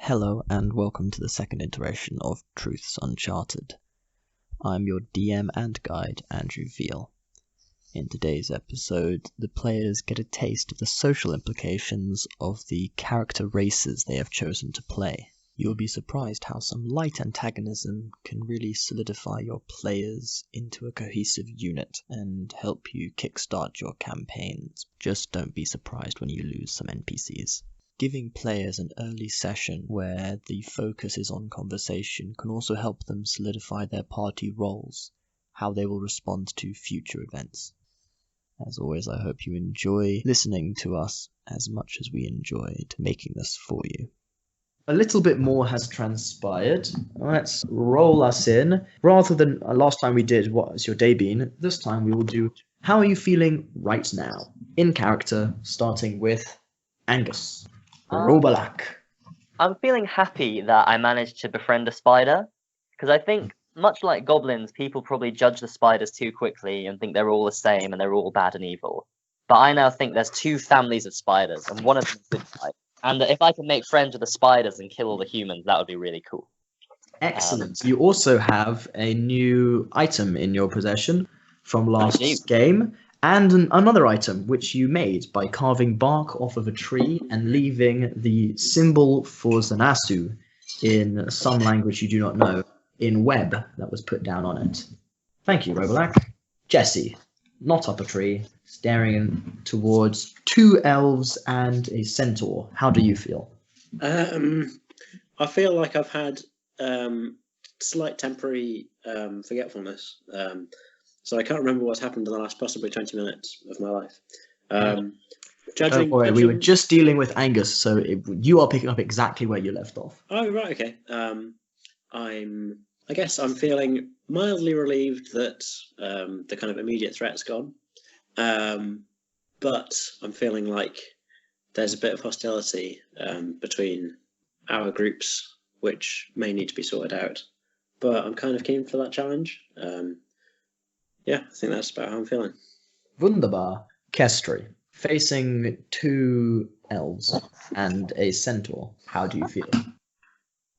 Hello and welcome to the second iteration of Truths Uncharted. I'm your DM and guide, Andrew Veal. In today's episode, the players get a taste of the social implications of the character races they have chosen to play. You'll be surprised how some light antagonism can really solidify your players into a cohesive unit and help you kickstart your campaigns. Just don't be surprised when you lose some NPCs. Giving players an early session where the focus is on conversation can also help them solidify their party roles, how they will respond to future events. As always, I hope you enjoy listening to us as much as we enjoyed making this for you. A little bit more has transpired. Let's roll us in. Rather than last time we did what has your day been, this time we will do how are you feeling right now? In character, starting with Angus. Robalak. I'm feeling happy that I managed to befriend a spider, because I think, much like goblins, people probably judge the spiders too quickly and think they're all the same and they're all bad and evil. But I now think there's two families of spiders, and one of them is good guy. And if I can make friends with the spiders and kill all the humans, that would be really cool. Excellent. You also have a new item in your possession from last game, and another item which you made by carving bark off of a tree and leaving the symbol for Zanasu in some language you do not know in web that was put down on it. Thank you, Robalak. Jesse, not up a tree, staring towards two elves and a centaur. How do you feel? I feel like I've had slight temporary forgetfulness. So I can't remember what's happened in the last possibly 20 minutes of my life. Don't worry, we were just dealing with Angus, so you are picking up exactly where you left off. Oh, right, okay. I guess I'm feeling mildly relieved that the kind of immediate threat's gone. But I'm feeling like there's a bit of hostility between our groups, which may need to be sorted out. But I'm kind of keen for that challenge. Yeah, I think that's about how I'm feeling. Wunderbar. Kestri, facing two elves and a centaur. How do you feel?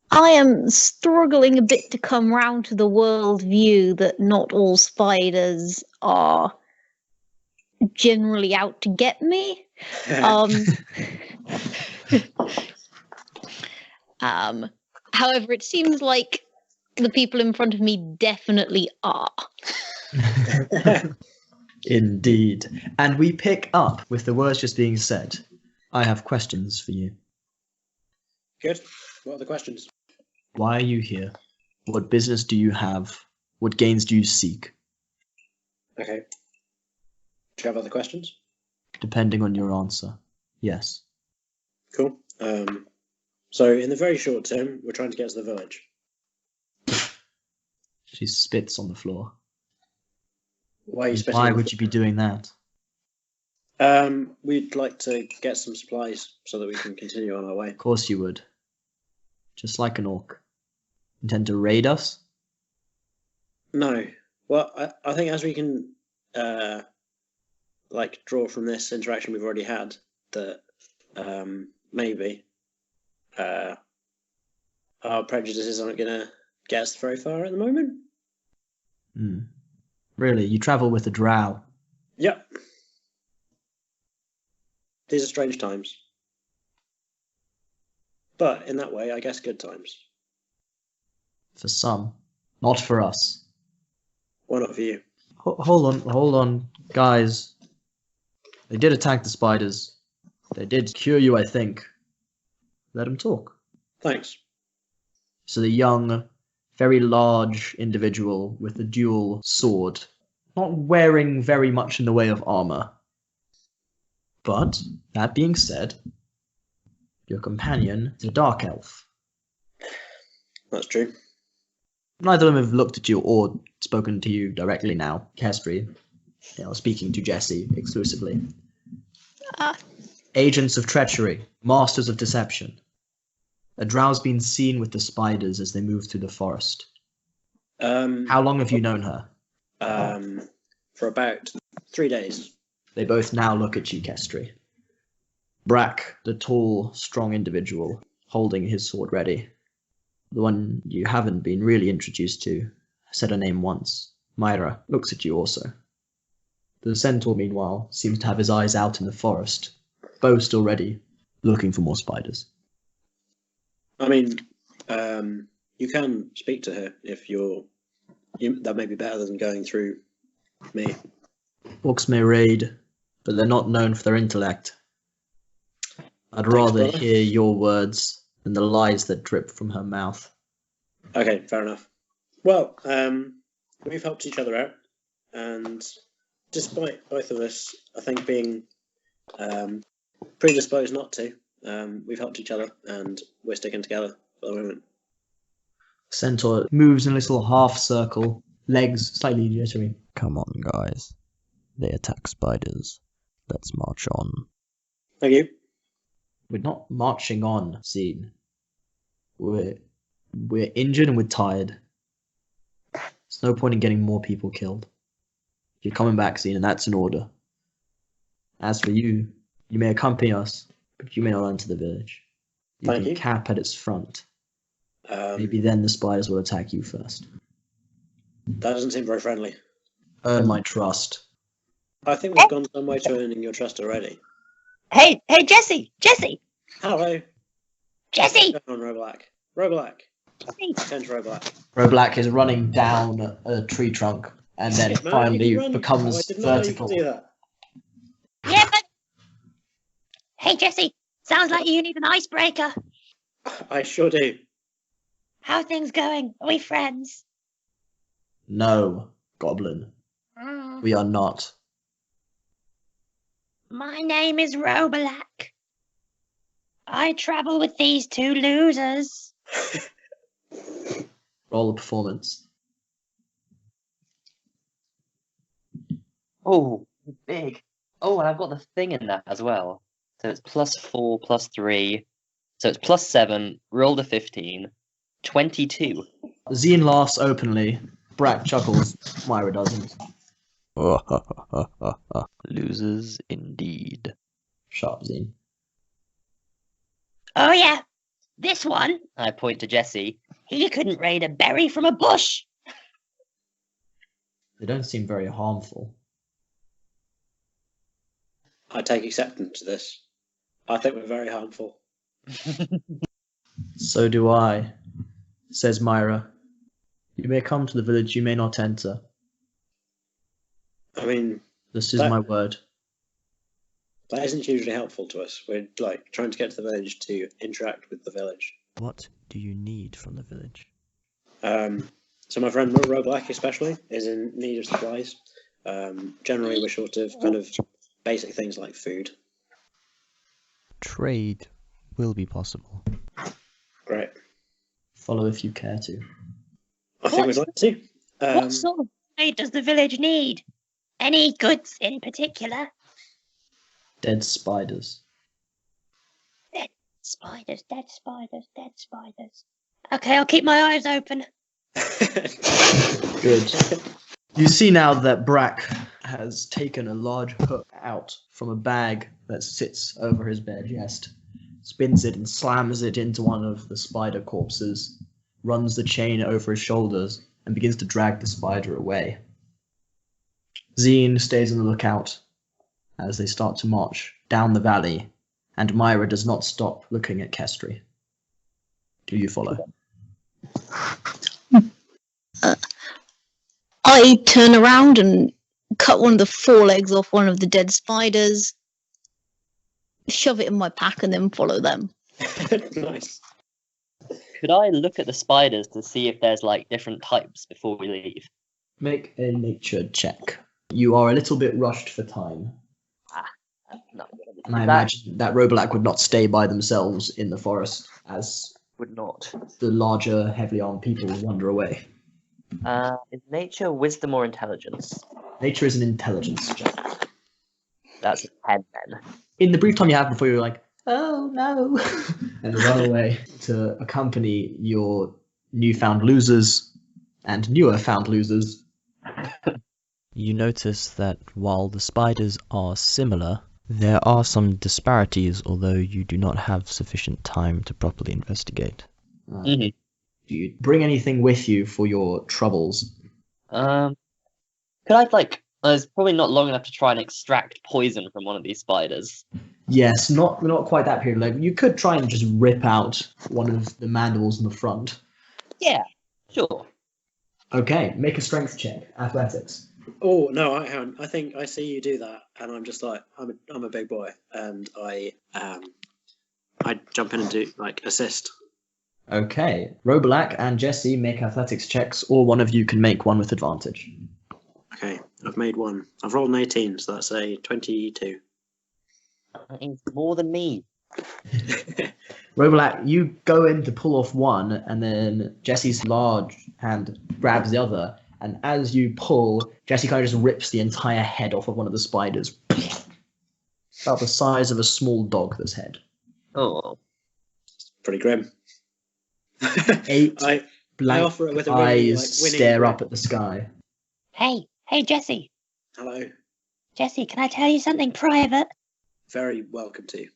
I am struggling a bit to come round to the world view that not all spiders are generally out to get me. However, it seems like the people in front of me definitely are. Indeed. And we pick up with the words just being said. I have questions for you. Good. What are the questions? Why are you here? What business do you have? What gains do you seek? Okay. Do you have other questions? Depending on your answer, yes. Cool. So in the very short term, we're trying to get to the village. She spits on the floor. Why are you spitting? Why would you be doing that? We'd like to get some supplies so that we can continue on our way. Of course you would. Just like an orc. Intend to raid us? No. Well, I think as we can draw from this interaction we've already had that maybe our prejudices aren't going to get us very far at the moment. Really? You travel with a drow? Yep. These are strange times. But in that way, I guess good times. For some. Not for us. Why not for you? Hold on, guys. They did attack the spiders. They did cure you, I think. Let them talk. Thanks. So the young, very large individual with the dual sword, not wearing very much in the way of armor. But, that being said, your companion is a dark elf. That's true. Neither of them have looked at you or spoken to you directly now. Kestri, speaking to Jesse exclusively. Agents of treachery, masters of deception. A drow's been seen with the spiders as they move through the forest. How long have you known her? For about 3 days. They both now look at you, Kestri. Brack, the tall, strong individual, holding his sword ready. The one you haven't been really introduced to said her name once. Myra looks at you also. The centaur, meanwhile, seems to have his eyes out in the forest, bow still ready, looking for more spiders. I mean, you can speak to her if that may be better than going through me. Orcs may raid, but they're not known for their intellect. I'd Thanks, rather brother. hear your words than the lies that drip from her mouth. Okay, fair enough. Well, we've helped each other out, and despite both of us, I think, being predisposed not to, we've helped each other, and we're sticking together for the moment. Centaur moves in a little half circle, legs slightly jittery. Come on, guys. They attack spiders. Let's march on. Thank you. We're not marching on, Zine. We're injured and we're tired. There's no point in getting more people killed. You're coming back, Zine, and that's an order. As for you, you may accompany us, but you may not enter the village. You Thank can you. camp at its front. That Maybe then the spiders will attack you first. doesn't seem very friendly. Earn my trust. I think we've gone some way to earning your trust already. Hey, Jesse! Hello. Jesse! What's going on, Roblack? Jesse! Turn to Roblack. Roblack is running down a tree trunk and then Shit, man, finally you can run. becomes I didn't know you vertical. could do that. Yeah, but... Hey, Jesse! Sounds like you need an icebreaker. I sure do. How are things going? Are we friends? No, Goblin. We are not. My name is Robalack. I travel with these two losers. Roll a performance. Oh, big. Oh, and I've got the thing in that as well. So it's +4, +3. So it's +7. Rolled a 15. 22. Zine laughs openly. Brack chuckles. Myra doesn't. Losers indeed. Sharp Zine. Oh, yeah. This one, I point to Jesse. he couldn't raid a berry from a bush. They don't seem very harmful. I take acceptance to this. I think we're very harmful. So do I, says Myra. You may come to the village, you may not enter. I mean, This is That- my word. that isn't hugely helpful to us. We're like trying to get to the village to interact with the village. What do you need from the village? So my friend Roblack especially is in need of supplies. Generally, we're short of kind of basic things like food. Trade will be possible. Great. Follow if you care to. I think we'd like to. What sort of trade does the village need? Any goods in particular? Dead spiders. Spiders, dead spiders, dead spiders. Okay, I'll keep my eyes open. Good. You see now that Brack has taken a large hook out from a bag that sits over his bare chest, spins it and slams it into one of the spider corpses, runs the chain over his shoulders, and begins to drag the spider away. Zine stays on the lookout as they start to march down the valley, and Myra does not stop looking at Kestri. Do you follow? I turn around and cut one of the forelegs off one of the dead spiders, shove it in my pack, and then follow them. Nice. Could I look at the spiders to see if there's like different types before we leave? Make a nature check. You are a little bit rushed for time. No, And I that imagine that Robalac would not stay by themselves in the forest as would not. the larger, heavily armed people wander away. Is nature wisdom or intelligence? Nature is an intelligence check. That's 10 then. In the brief time you have before you're like, oh no, and run away to accompany your newfound losers and newer found losers. You notice that while the spiders are similar, There are some disparities, although you do not have sufficient time to properly investigate. Do you bring anything with you for your troubles? Could I it's probably not long enough to try and extract poison from one of these spiders. Yes, not quite that period. Like you could try and just rip out one of the mandibles in the front. Yeah, sure. Okay, make a strength check. Athletics. Oh no, I think I see you do that, and I'm just like I'm a big boy, and I jump in and do assist. Okay, Robelak and Jesse make athletics checks, or one of you can make one with advantage. Okay, I've made one. I've rolled an 18, so that's a 22. He's more than me. Robelak, you go in to pull off one, and then Jesse's large hand grabs the other, and as you pull, Jesse kind of just rips the entire head off of one of the spiders. About the size of a small dog, this head. Oh. Pretty grim. Eight I blank offer it with a eyes winning stare grin. up at the sky. Hey, Jesse. Hello. Jesse, can I tell you something private? Very welcome to.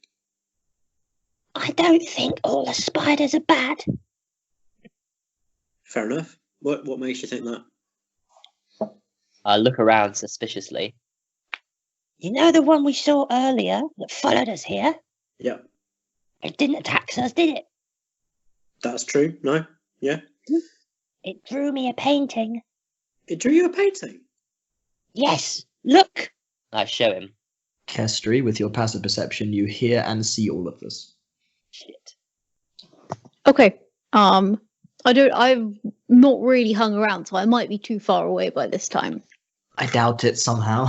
I don't think all the spiders are bad. Fair enough. What makes you think that? I look around suspiciously. You know the one we saw earlier that followed us here? Yeah, It didn't attack us, did it? that's true. No? Yeah? It drew me a painting. It drew you a painting? Yes, look. I show him. Kestri, with your passive perception, you hear and see all of this. Shit. Okay. I've not really hung around, so I might be too far away by this time. I doubt it somehow.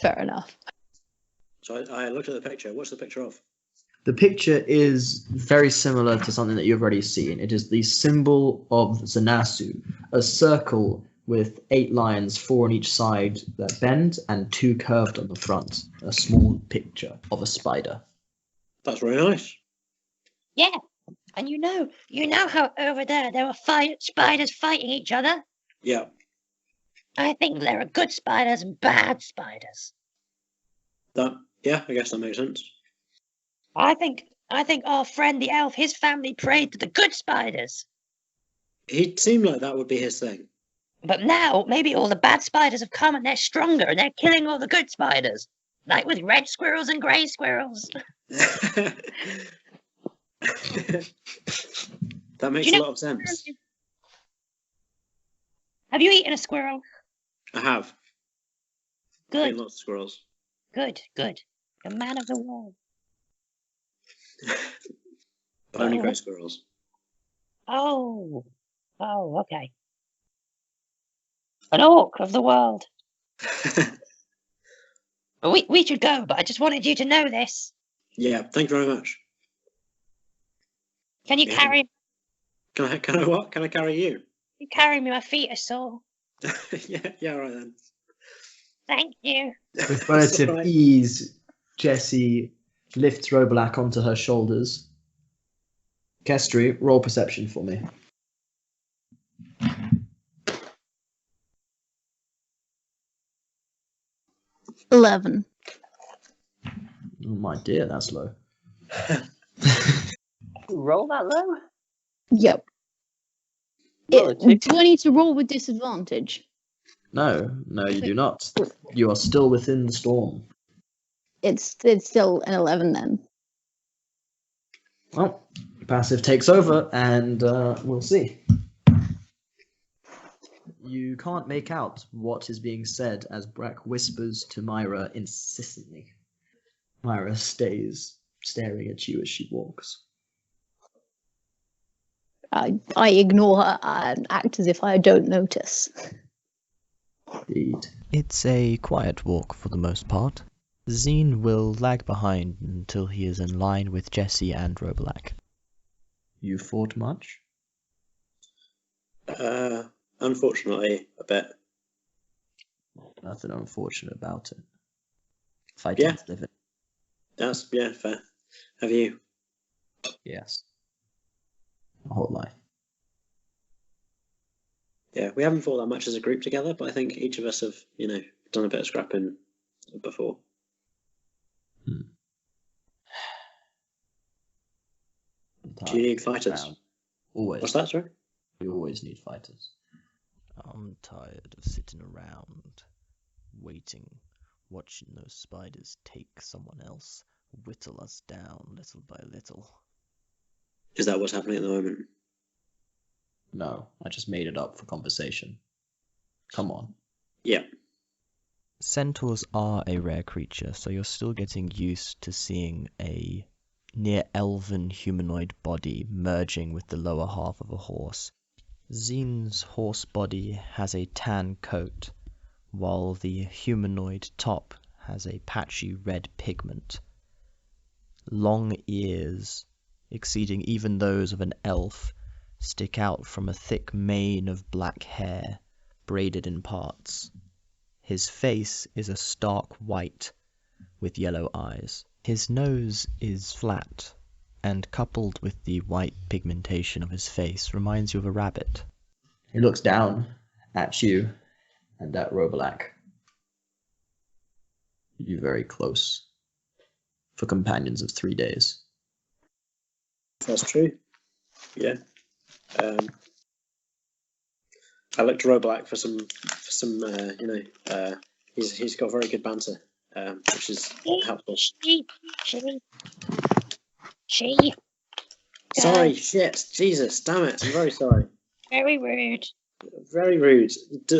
Fair enough. So I looked at the picture. What's the picture of? The picture is very similar to something that you've already seen. It is the symbol of Zanasu, a circle with 8 lines, 4 on each side that bend and 2 curved on the front. A small picture of a spider. That's really nice. Yeah. And you know how over there were spiders fighting each other? Yeah. I think there are good spiders and bad spiders. Yeah, I guess that makes sense. I think our friend the elf, his family prayed to the good spiders. He seemed like that would be his thing. But now maybe all the bad spiders have come and they're stronger and they're killing all the good spiders. Like with red squirrels and grey squirrels. That makes a lot of sense. Have you eaten a squirrel? I have. Good, Eaten lots of squirrels. good. A man of the world. But only grey squirrels. Oh, okay. An orc of the world. We should go, but I just wanted you to know this. Yeah, thank you very much. Can you Yeah. carry Can I what? Can I carry you? you carry me? My feet are sore. yeah, right then. Thank you. With relative Right. ease, Jessie lifts Robelak onto her shoulders. Kestri, roll perception for me. $11. Oh my dear, that's low. Roll that low? Yep. Well, Do I need to roll with disadvantage? No, you do not. You are still within the storm. It's still an 11 then. Well, passive takes over, and we'll see. You can't make out what is being said as Brack whispers to Myra insistently. Myra stays staring at you as she walks. I ignore her and act as if I don't notice. Indeed. It's a quiet walk for the most part. Zine will lag behind until he is in line with Jesse and Robelak. You fought much? Unfortunately, a bit. Nothing unfortunate about it. Fight Yeah. to live it. That's fair. Have you? Yes. My whole life. Yeah, we haven't fought that much as a group together, but I think each of us have, done a bit of scrapping before. Do you need fighters? Always. What's that, sorry? We always need fighters. I'm tired of sitting around, waiting, watching those spiders take someone else, whittle us down little by little. Is that what's happening at the moment? No, I just made it up for conversation. Come on. Yeah. Centaurs are a rare creature, so you're still getting used to seeing a near elven humanoid body merging with the lower half of a horse. Zine's horse body has a tan coat, while the humanoid top has a patchy red pigment. Long ears, exceeding even those of an elf, stick out from a thick mane of black hair, braided in parts. His face is a stark white, with yellow eyes. His nose is flat, and coupled with the white pigmentation of his face, reminds you of a rabbit. He looks down at you and at Robalak. You're very close. For companions of 3 days. That's true. Yeah. I looked to Robalak for some he's got very good banter, which is helpful. She. Sorry, shit, Jesus, damn it, I'm very sorry. Very rude. Very rude.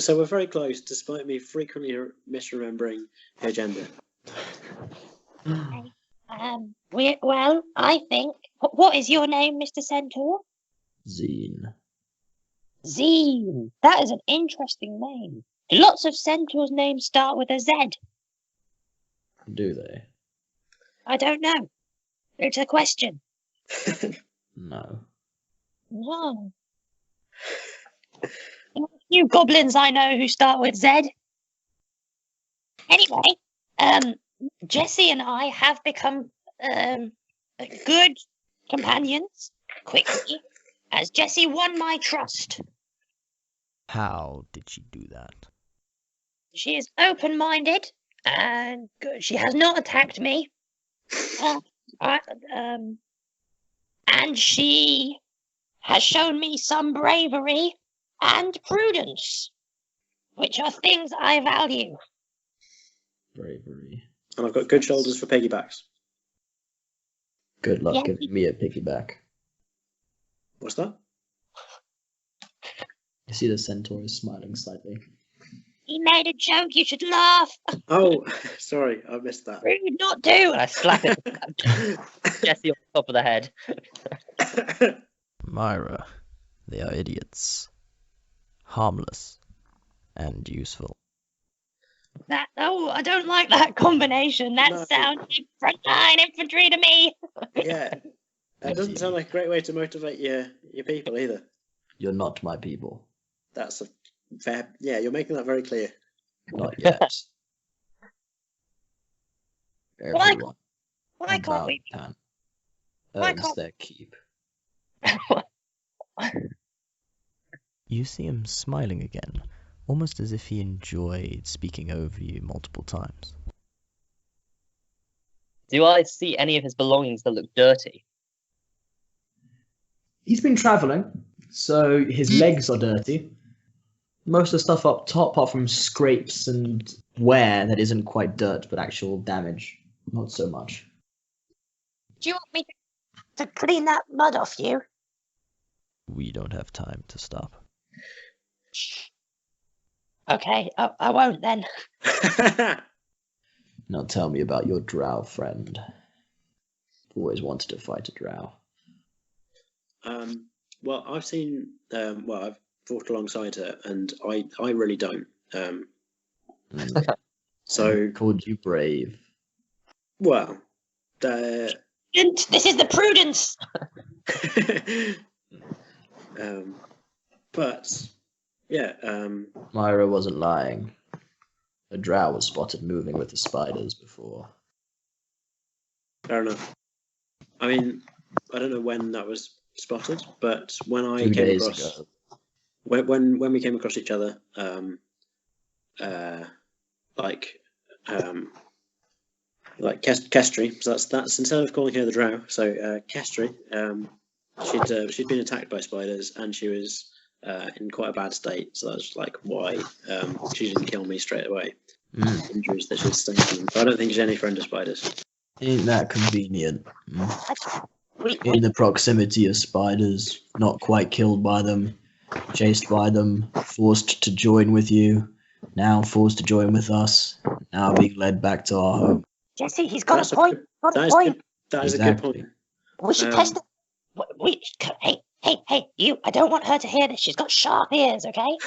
So we're very close, despite me frequently misremembering her gender. Well, I think. What is your name, Mr. Centaur? Zine. Zine. That is an interesting name. Lots of centaurs' names start with a Z. Do they? I don't know. It's a question. No. No. You goblins I know who start with Z. Anyway, Jesse and I have become good companions quickly, as Jesse won my trust. How did she do that? She is open-minded and good. She has not attacked me. And she has shown me some bravery and prudence, which are things I value. Bravery. And I've got good shoulders for piggybacks. Good luck Yeah. giving me a piggyback. What's that? You see the centaur is smiling slightly. He made a joke, you should laugh. Oh, sorry, I missed that. Rude not to. And I slap it Jesse on top of the head. Myra, they are idiots. Harmless and useful. I don't like that combination. That No. sounds like frontline infantry to me. Yeah, that doesn't sound like a great way to motivate your people either. You're not my people. That's a fair. Yeah, you're making that very clear. Not yet. Why- Everyone Why in can't we? Baurantan Why earns can't- their keep. You see him smiling again, almost as if he enjoyed speaking over you multiple times. Do I see any of his belongings that look dirty? He's been travelling, so his legs are dirty. Most of the stuff up top, apart from scrapes and wear that isn't quite dirt, but actual damage, not so much. Do you want me to clean that mud off you? We don't have time to stop. Okay, I won't then. Now tell me about your drow friend. Always wanted to fight a drow. Well, I've seen. I've fought alongside her, and I really don't. So Called you brave. well, This is the prudence. but yeah, Myra wasn't lying. A drow was spotted moving with the spiders before. fair enough. I mean, I don't know when that was spotted, but when I 2 came days across, ago. when we came across each other, like Kestri. So that's instead of calling her the Drow. So Kestri. She'd been attacked by spiders, and she was in quite a bad state. So that's like why she didn't kill me straight away. Injuries that she's sustained. But I don't think she's any friend of spiders. Ain't that convenient? In the proximity of spiders, not quite killed by them, chased by them, forced to join with you, now forced to join with us, now being led back to our home. Jesse, he's got That's a point. That is a good Exactly. point. We should test it. Hey, you! I don't want her to hear this. She's got sharp ears, okay?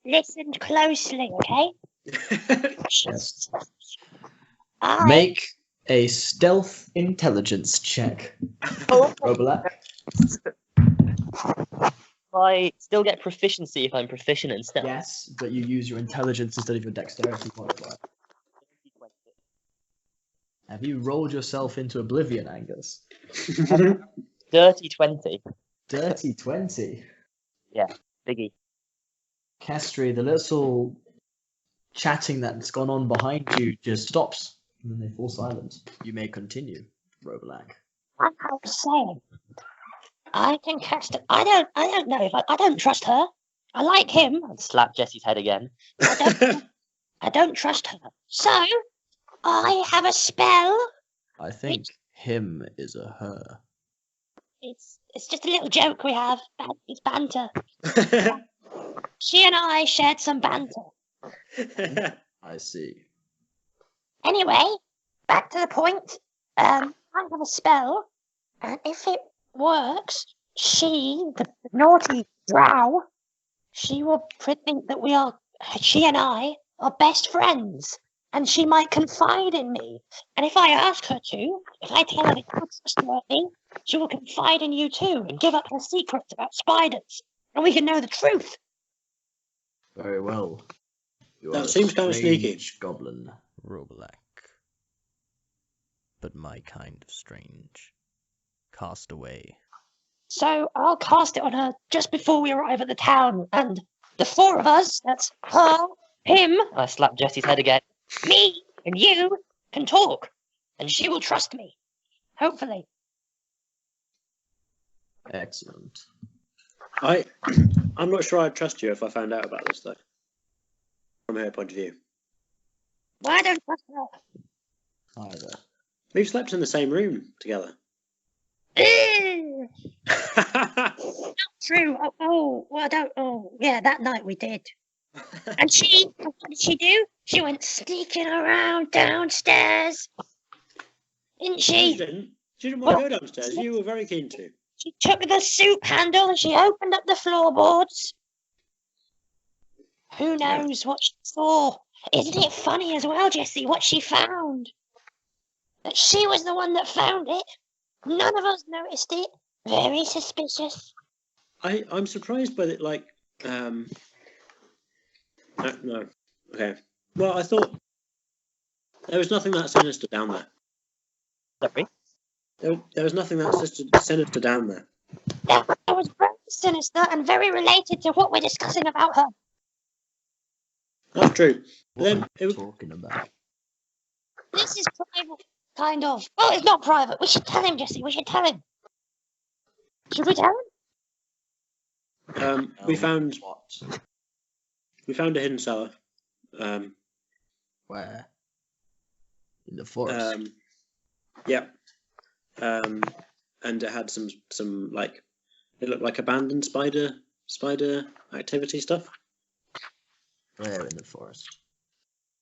Listen closely, okay? Yes. I Make a stealth intelligence check. Robelak. I still get proficiency if I'm proficient in stealth. Yes, but you use your intelligence instead of your dexterity modifier. Have you rolled yourself into oblivion, Angus? Dirty 20. Dirty 20. Biggie. Kestri, the little chatting that's gone on behind you just stops, and then they fall silent. You may continue, Robelak. I was saying, I can cast it. I don't know if I don't trust her. I like him. And slap Jesse's head again. I don't trust her. So I have a spell. I think him is a her. It's just a little joke we have. It's banter. She and I shared some banter. I see. Anyway, back to the point. I have a spell, and if it works, she, the naughty drow, she will think that she and I are best friends, and she might confide in me. And if I ask her to, if I tell her that you're trustworthy, she will confide in you too, and give up her secrets about spiders, and we can know the truth. Very well. You That are a seems kind of sneaky. strange goblin. Robelak. But my kind of strange. Cast away. So I'll cast it on her just before we arrive at the town, and the four of us, that's her, him, I slap Jesse's head again. me, and you, can talk, and she will trust me. Hopefully. Excellent. I'm not sure I'd trust you if I found out about this though. From her point of view. Why don't you trust her? Either. We've slept in the same room together. Not true. Well, I don't. Oh, yeah, that night we did. And what did she do? She went sneaking around downstairs. Didn't She she? didn't. She didn't want to go downstairs. You were very keen to. She took the soup handle and she opened up the floorboards. Who knows what she saw? Isn't it funny as well, Jesse, what she found? That she was the one that found it. None of us noticed it. Very suspicious. I'm surprised by it. Like, no. Okay. Well, I thought there was nothing that sinister down there. Sorry. There was nothing that sinister down there. That was very sinister and very related to what we're discussing about her. That's true. But What then are you talking about? This is private, kind of. Oh, it's not private. We should tell him, Jesse. We should tell him. Should we tell him? We found What? a hidden cellar. Where? In the forest. Yeah. And it had some like, it looked like abandoned spider activity stuff. Where in the forest?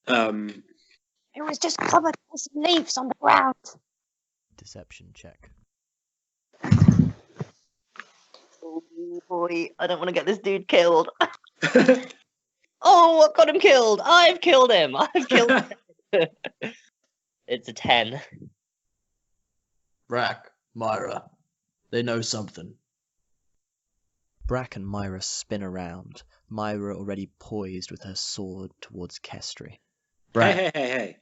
It was just covered with some leaves on the ground. Deception check. Oh boy, I don't want to get this dude killed. Oh, I've got him killed. I've killed him. It's a 10. Brack, Myra. They know something. Brack and Myra spin around, Myra already poised with her sword towards Kestri. Brack, Hey.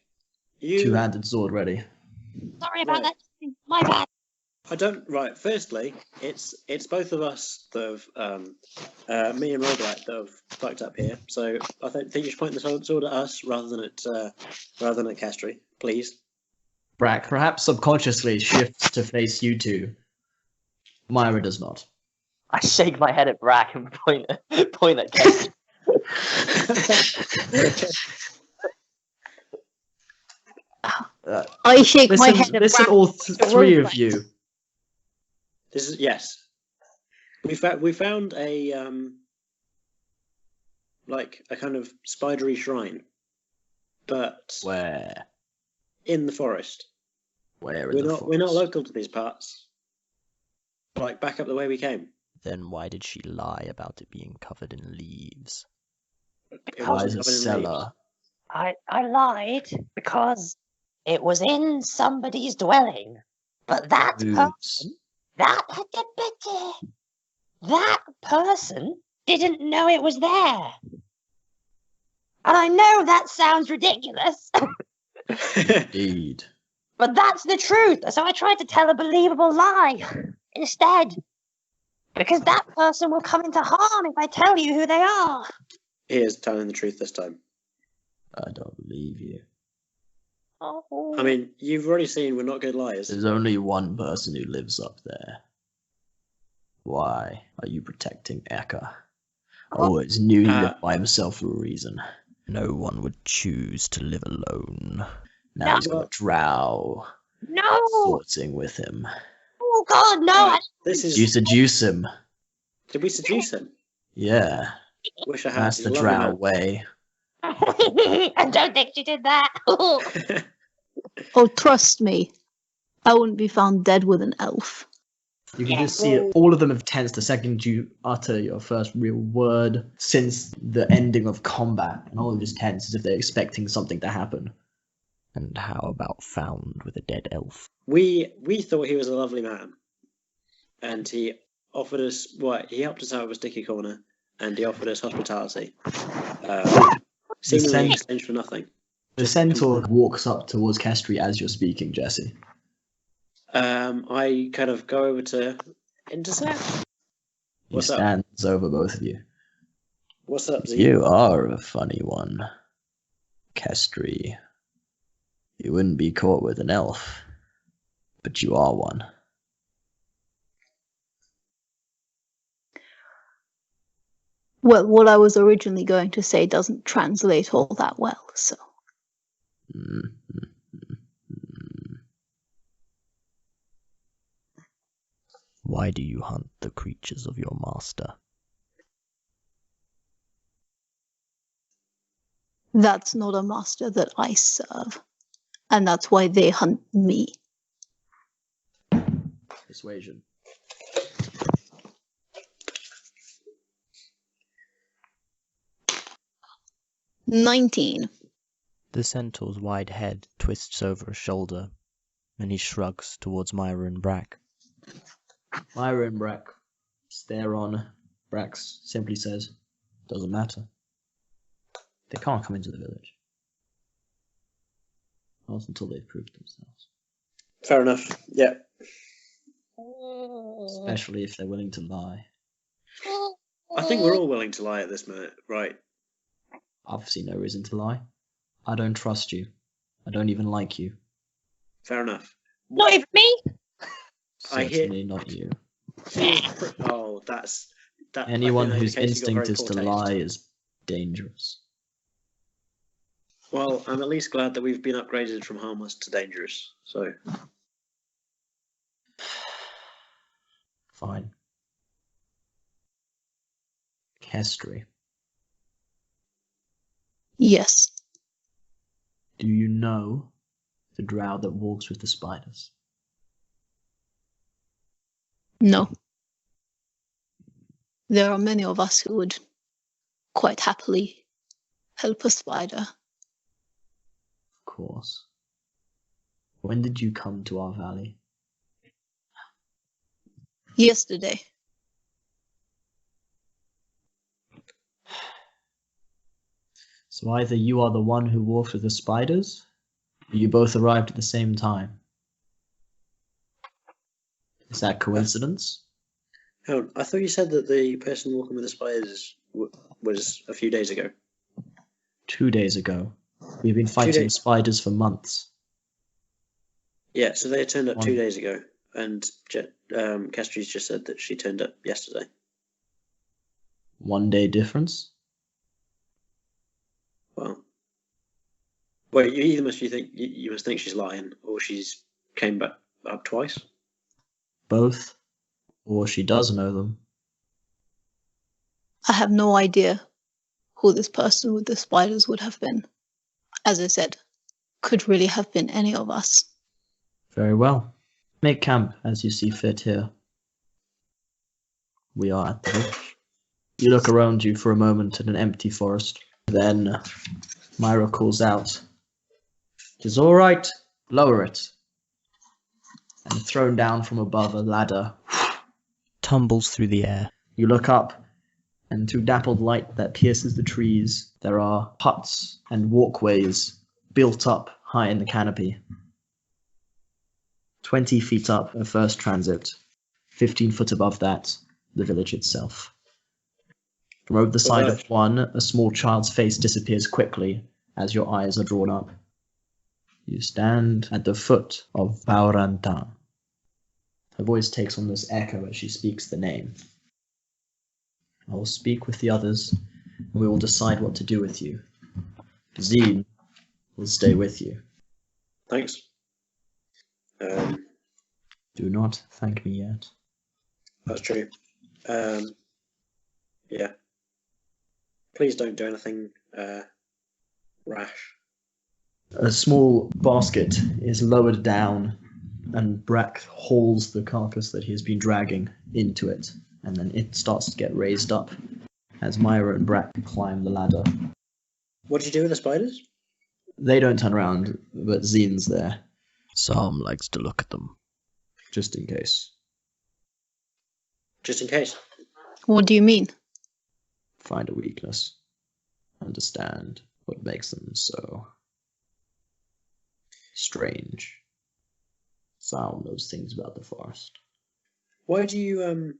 You two-handed sword ready. Sorry about Right. that. My bad. I don't. Right. Firstly, it's both of us that have, me and Roguelite, that have fucked up here. So I think you should point the sword at us rather than at Castry, please. Brack perhaps subconsciously shifts to face you two. Myra does not. I shake my head at Brack and point at Kate. I shake my head at Listen, Brack. all three of you. This is yes. We found a like a kind of spidery shrine, but Where? in the forest. Where? We're not local to these parts. Like back up the way we came. Then why did she lie about it being covered in leaves? It Why wasn't is it covered in leaves. cellar? I lied because it was in somebody's dwelling. But that Oops. that person didn't know it was there. And I know that sounds ridiculous, Indeed. but that's the truth. So I tried to tell a believable lie instead. Because that person will come into harm if I tell you who they are. He is telling the truth this time. I don't believe you. Oh. I mean, you've already seen we're not good liars. There's only one person who lives up there. Why are you protecting Eka? I always knew he lived by himself for a reason. No one would choose to live alone. Now he's got a drow No! sorting with him. Oh God, no! This is. You seduce him. Did we seduce him? Yeah, Wish I had. that's He's the a drow lovely way. I don't think she did that. man. Oh, trust me, I wouldn't be found dead with an elf. You can just see it. All of them have tensed the second you utter your first real word since the ending of combat, and all of them just tense as if they're expecting something to happen. And how about found with a dead elf? We thought he was a lovely man, and he offered us He helped us out with a sticky corner, and he offered us hospitality. Seemingly in exchange for nothing. The centaur walks up towards Castry as you're speaking, Jesse. I kind of go over to intercept. He What's up? stands over both of you. What's up, Z? You are a funny one, Castry. You wouldn't be caught with an elf, but you are one. Well, what I was originally going to say doesn't translate all that well, so. Why do you hunt the creatures of your master? That's not a master that I serve. And that's why they hunt me. Persuasion. $19. The centaur's wide head twists over a shoulder, and he shrugs towards Myra and Brack. Myra and Brack stare on. Brax simply says, "Doesn't matter. They can't come into the village. Not until they've proved themselves. Fair enough. Yeah. Especially if they're willing to lie. I think we're all willing to lie at this minute, right? I've seen no reason to lie. I don't trust you. I don't even like you. Fair enough. Not even me. I hear- Certainly not you. Oh, that. Anyone I think whose that indicates you've got instinct very is poor to taste. lie is dangerous. Well, I'm at least glad that we've been upgraded from harmless to dangerous. So Fine. Kestry, Yes. do you know the drow that walks with the spiders? No. There are many of us who would quite happily help a spider. Of course. When did you come to our valley? Yesterday. So either you are the one who walks with the spiders, or you both arrived at the same time. Is that coincidence? Oh, I thought you said that the person walking with the spiders was a few days ago. 2 days ago. We've been fighting days. spiders for months. Yeah, so they turned up One- 2 days ago, and Kestri's just said that she turned up yesterday. 1 day difference? Well, wait, you must think she's lying, or she's came back up twice. Both? Or she does know them? I have no idea who this person with the spiders would have been. As I said, could really have been any of us. Very well. Make camp as you see fit here. We are at the village. You look around you for a moment at an empty forest. Then Myra calls out, "It is all right, lower it." And thrown down from above a ladder, Tumbles through the air. you look up, and through dappled light that pierces the trees, there are huts and walkways built up high in the canopy. 20 feet up, a first transit. 15 foot above that, the village itself. From over the side of one, a small child's face disappears quickly as your eyes are drawn up. You stand at the foot of Baurantan. Her voice takes on this echo as she speaks the name. I will speak with the others, and we will decide what to do with you. Zine will stay with you. Thanks. Do not thank me yet. That's true. Yeah. Please don't do anything rash. A small basket is lowered down, and Brack hauls the carcass that he has been dragging into it, and then it starts to get raised up as Myra and Brack climb the ladder. What do you do with the spiders? They don't turn around, but Zine's there, Sam likes to look at them. just in case. Just in case. What do you mean? Find a weakness. Understand what makes them so strange. Sam knows things about the forest. Why do you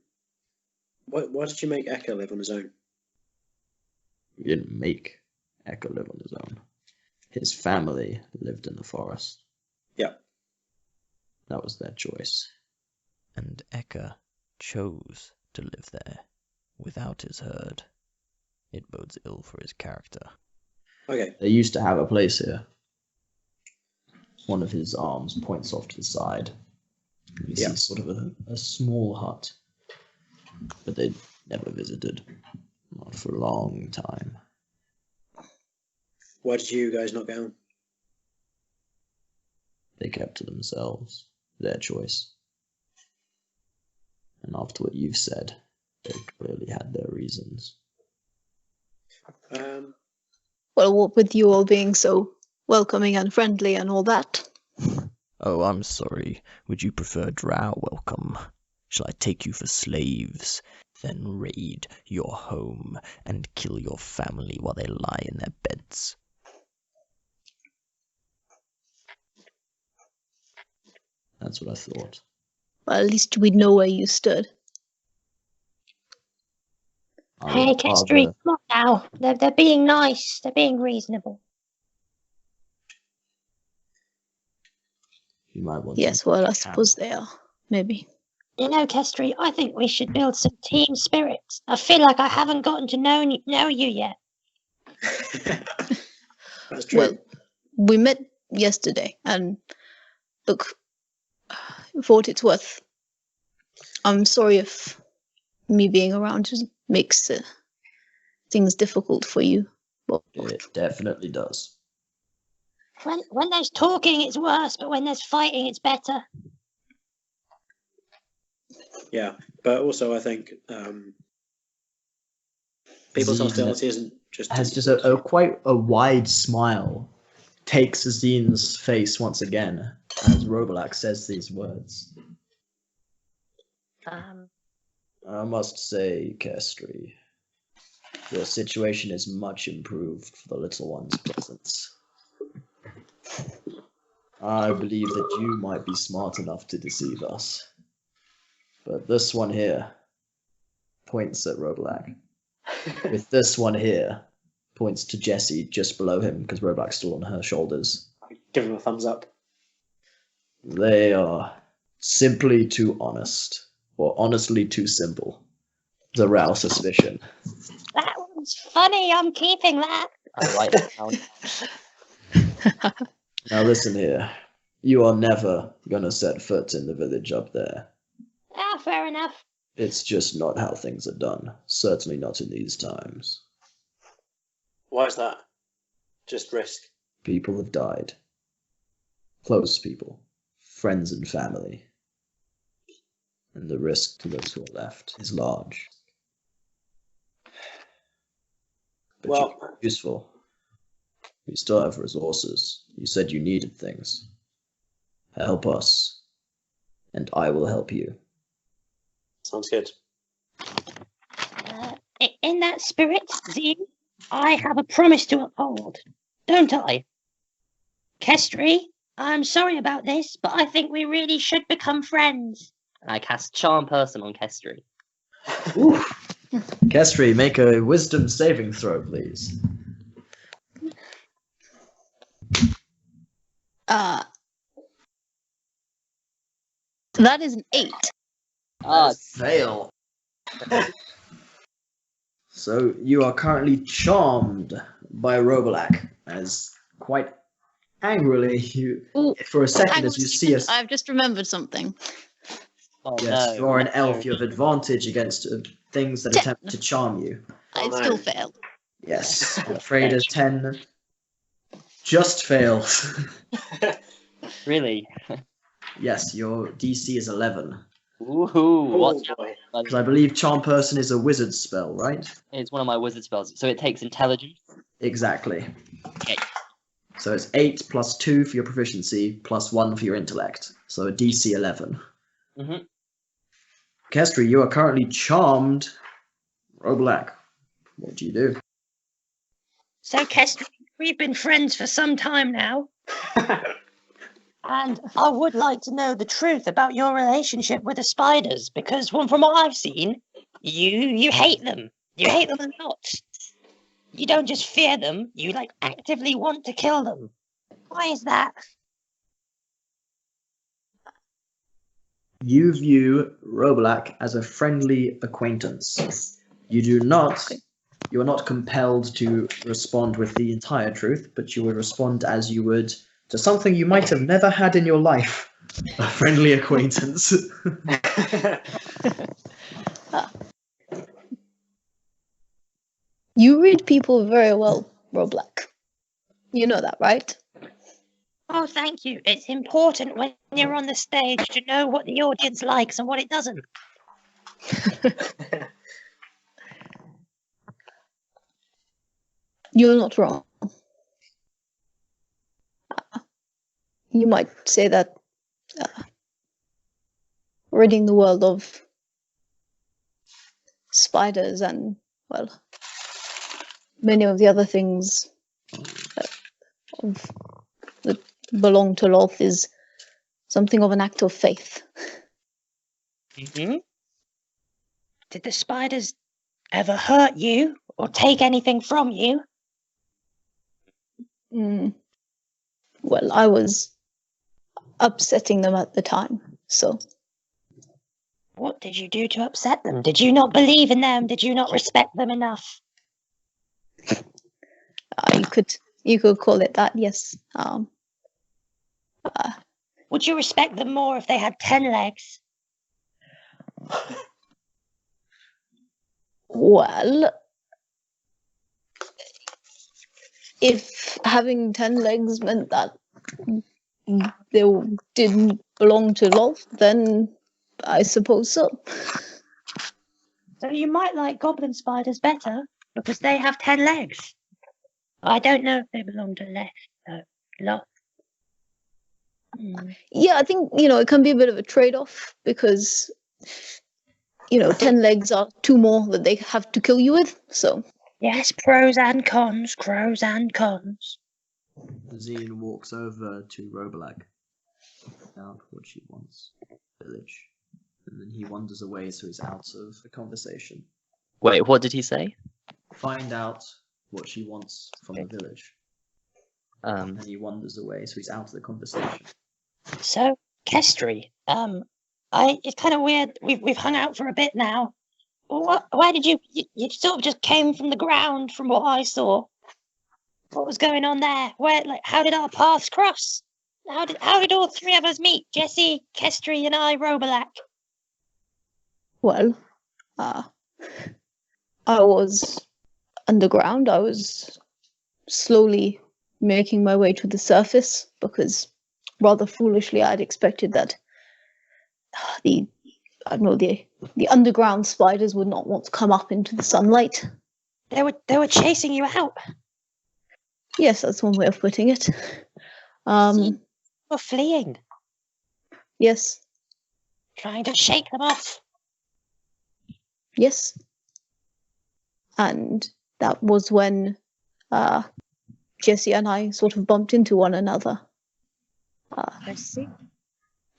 why did you make Echo live on his own? He didn't make Echo live on his own. His family lived in the forest. Yeah. That was their choice. And Eka chose to live there without his herd. It bodes ill for his character. Okay. They used to have a place here. One of his arms points off to the side. You see sort of a small hut. But they never visited. Not for a long time. Why did you guys not go? They kept to themselves. Their choice. And after what you've said, they clearly had their reasons. Well, what with you all being so welcoming and friendly and all that. Oh, I'm sorry. Would you prefer drow welcome? Shall I take you for slaves, then raid your home and kill your family while they lie in their beds? That's what I thought. Well, at least we'd know where you stood. I Hey, would Kestri, rather- come on now. They're being nice. They're being reasonable. You might want Yes, to well, I camp. suppose they are. Maybe. You know, Kestri, I think we should build some team spirit. I feel like I haven't gotten to know you yet. That's true. Well, we met yesterday, and look, for what it's worth, I'm sorry if me being around just makes things difficult for you. Well, It definitely does. When there's talking, it's worse, but when there's fighting, it's better. Yeah, but also I think people's Zine hostility isn't just Has just a quite a wide smile. Takes Zine's face once again as Robalak says these words. I must say, Kestri, your situation is much improved for the little one's presence. I believe that you might be smart enough to deceive us. But this one here points at Roblack. With this one here points to Jessie just below him because Roblack's still on her shoulders. Give him a thumbs up. They are simply too honest, or honestly too simple to rouse suspicion. That one's funny. I'm keeping that. I write it down. Now listen here. You are never gonna set foot in the village up there. Ah, fair enough. It's just not how things are done. Certainly not in these times. Why is that? Just risk. People have died. Close people. Friends and family. And the risk to those who are left is large. But Well- you're useful. We still have resources. You said you needed things. Help us, and I will help you. Sounds good. In that spirit, Z, I have a promise to uphold, don't I? Kestri, I'm sorry about this, but I think we really should become friends. And I cast Charm Person on Kestri. Kestri, make a wisdom saving throw, please. That is an 8. Ah, Fail. So you are currently charmed by Robolac, as quite angrily you, Ooh, for a second, hang as on you a see second, us. I've just remembered something. oh Yes, no. you're an elf. You have advantage against things that 10. attempt to charm you. I no. still failed. Yes, I'm afraid a 10 just fails. Really? Yes, your DC is 11. Woohoo! Oh What's boy. Because I believe Charm Person is a wizard spell, right? It's one of my wizard spells, so it takes intelligence. Exactly. Okay. So it's 8 plus 2 for your proficiency, plus 1 for your intellect. So a DC 11. Mhm. Kestri, you are currently charmed. Roblac, what do you do? So, Kestri, we've been friends for some time now, and I would like to know the truth about your relationship with the spiders, because from what I've seen, you hate them. You hate them a lot. You don't just fear them, you like actively want to kill them. Why is that? You view Roblac as a friendly acquaintance. You are not compelled to respond with the entire truth, but you would respond as you would to something you might have never had in your life. A friendly acquaintance. You read people very well, Roblac. You know that, right? Oh, thank you. It's important when you're on the stage to know what the audience likes and what it doesn't. You're not wrong. You might say that ridding the world of spiders and, well, many of the other things that belong to Lolth is something of an act of faith. Mm-hmm. Did the spiders ever hurt you or take anything from you? Well, I was upsetting them at the time, so What did you do to upset them? Did you not believe in them? Did you not respect them enough? you could call it that, yes. Would you respect them more if they had 10 legs? Well, if having 10 legs meant that they didn't belong to Lolth, then I suppose so. So you might like goblin spiders better because they have 10 legs. I don't know if they belong to Lolth. Yeah, I think, it can be a bit of a trade-off because, 10 legs are 2 more that they have to kill you with, so. Yes, pros and cons, pros and cons. Zine walks over to Roblac. Out what she wants. Village. And And then he wanders away, so he's out of the conversation. Wait, what did he say? Find out what she wants from the village. And he wanders away, so he's out of the conversation. So, Kestri, it's kind of weird. We've hung out for a bit now. Why did you sort of just came from the ground from what I saw? What was going on there? How did our paths cross? How did all three of us meet? Jesse, Kestri, and I, Robalak. Well, I was underground. I was slowly making my way to the surface because, rather foolishly, I'd expected that the underground spiders would not want to come up into the sunlight. They were chasing you out. Yes, that's one way of putting it. We're fleeing. Yes. Trying to shake them off. Yes. And that was when Jesse and I sort of bumped into one another. I see.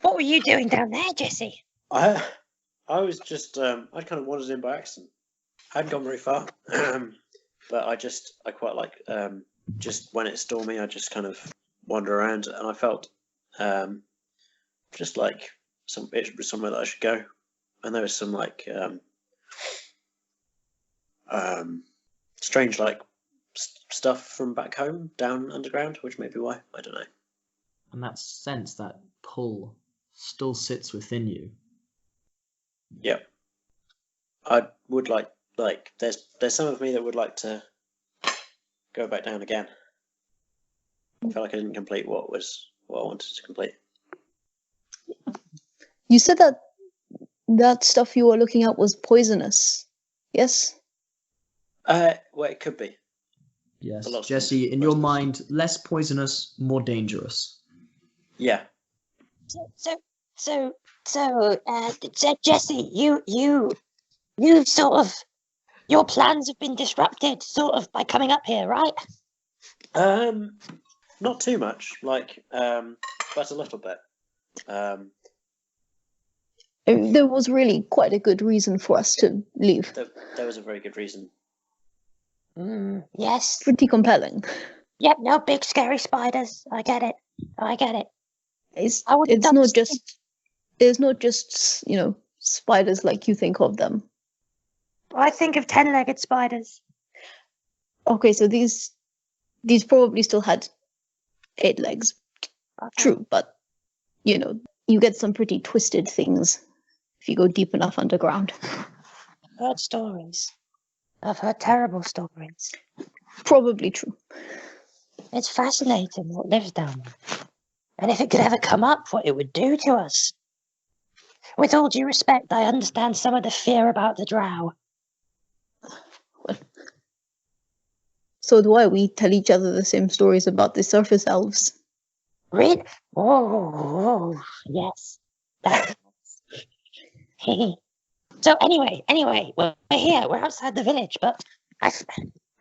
What were you doing down there, Jesse? I was just I kind of wandered in by accident. I hadn't gone very far, but I quite like just when it's stormy. I just kind of wander around, and I felt just like it was somewhere that I should go, and there was some like strange like stuff from back home down underground, which may be why, I don't know. And that sense, that pull, still sits within you. Yep. I would like there's some of me that would like to go back down again. I feel like I didn't complete what I wanted to complete. You said that stuff you were looking at was poisonous. Yes? Well, it could be. Yes, A lot of Jesse, things in your poisonous. mind, less poisonous, more dangerous. Yeah. So, Jesse, you sort of, your plans have been disrupted, sort of, by coming up here, right? Not too much, but a little bit. There was really quite a good reason for us to leave. There was a very good reason. Yes. Pretty compelling. Yep, no big scary spiders. I get it. It's I would've done not the just there's not just spiders like you think of them. I think of 10-legged spiders. Okay, so these probably still had 8 legs. Okay. True, but you get some pretty twisted things if you go deep enough underground. I've heard stories. I've heard terrible stories. Probably true. It's fascinating what lives down there. And if it could ever come up, what it would do to us. With all due respect, I understand some of the fear about the drow. So do I. We tell each other the same stories about the surface elves. Really? Oh, yes. That's So anyway, we're here. We're outside the village, but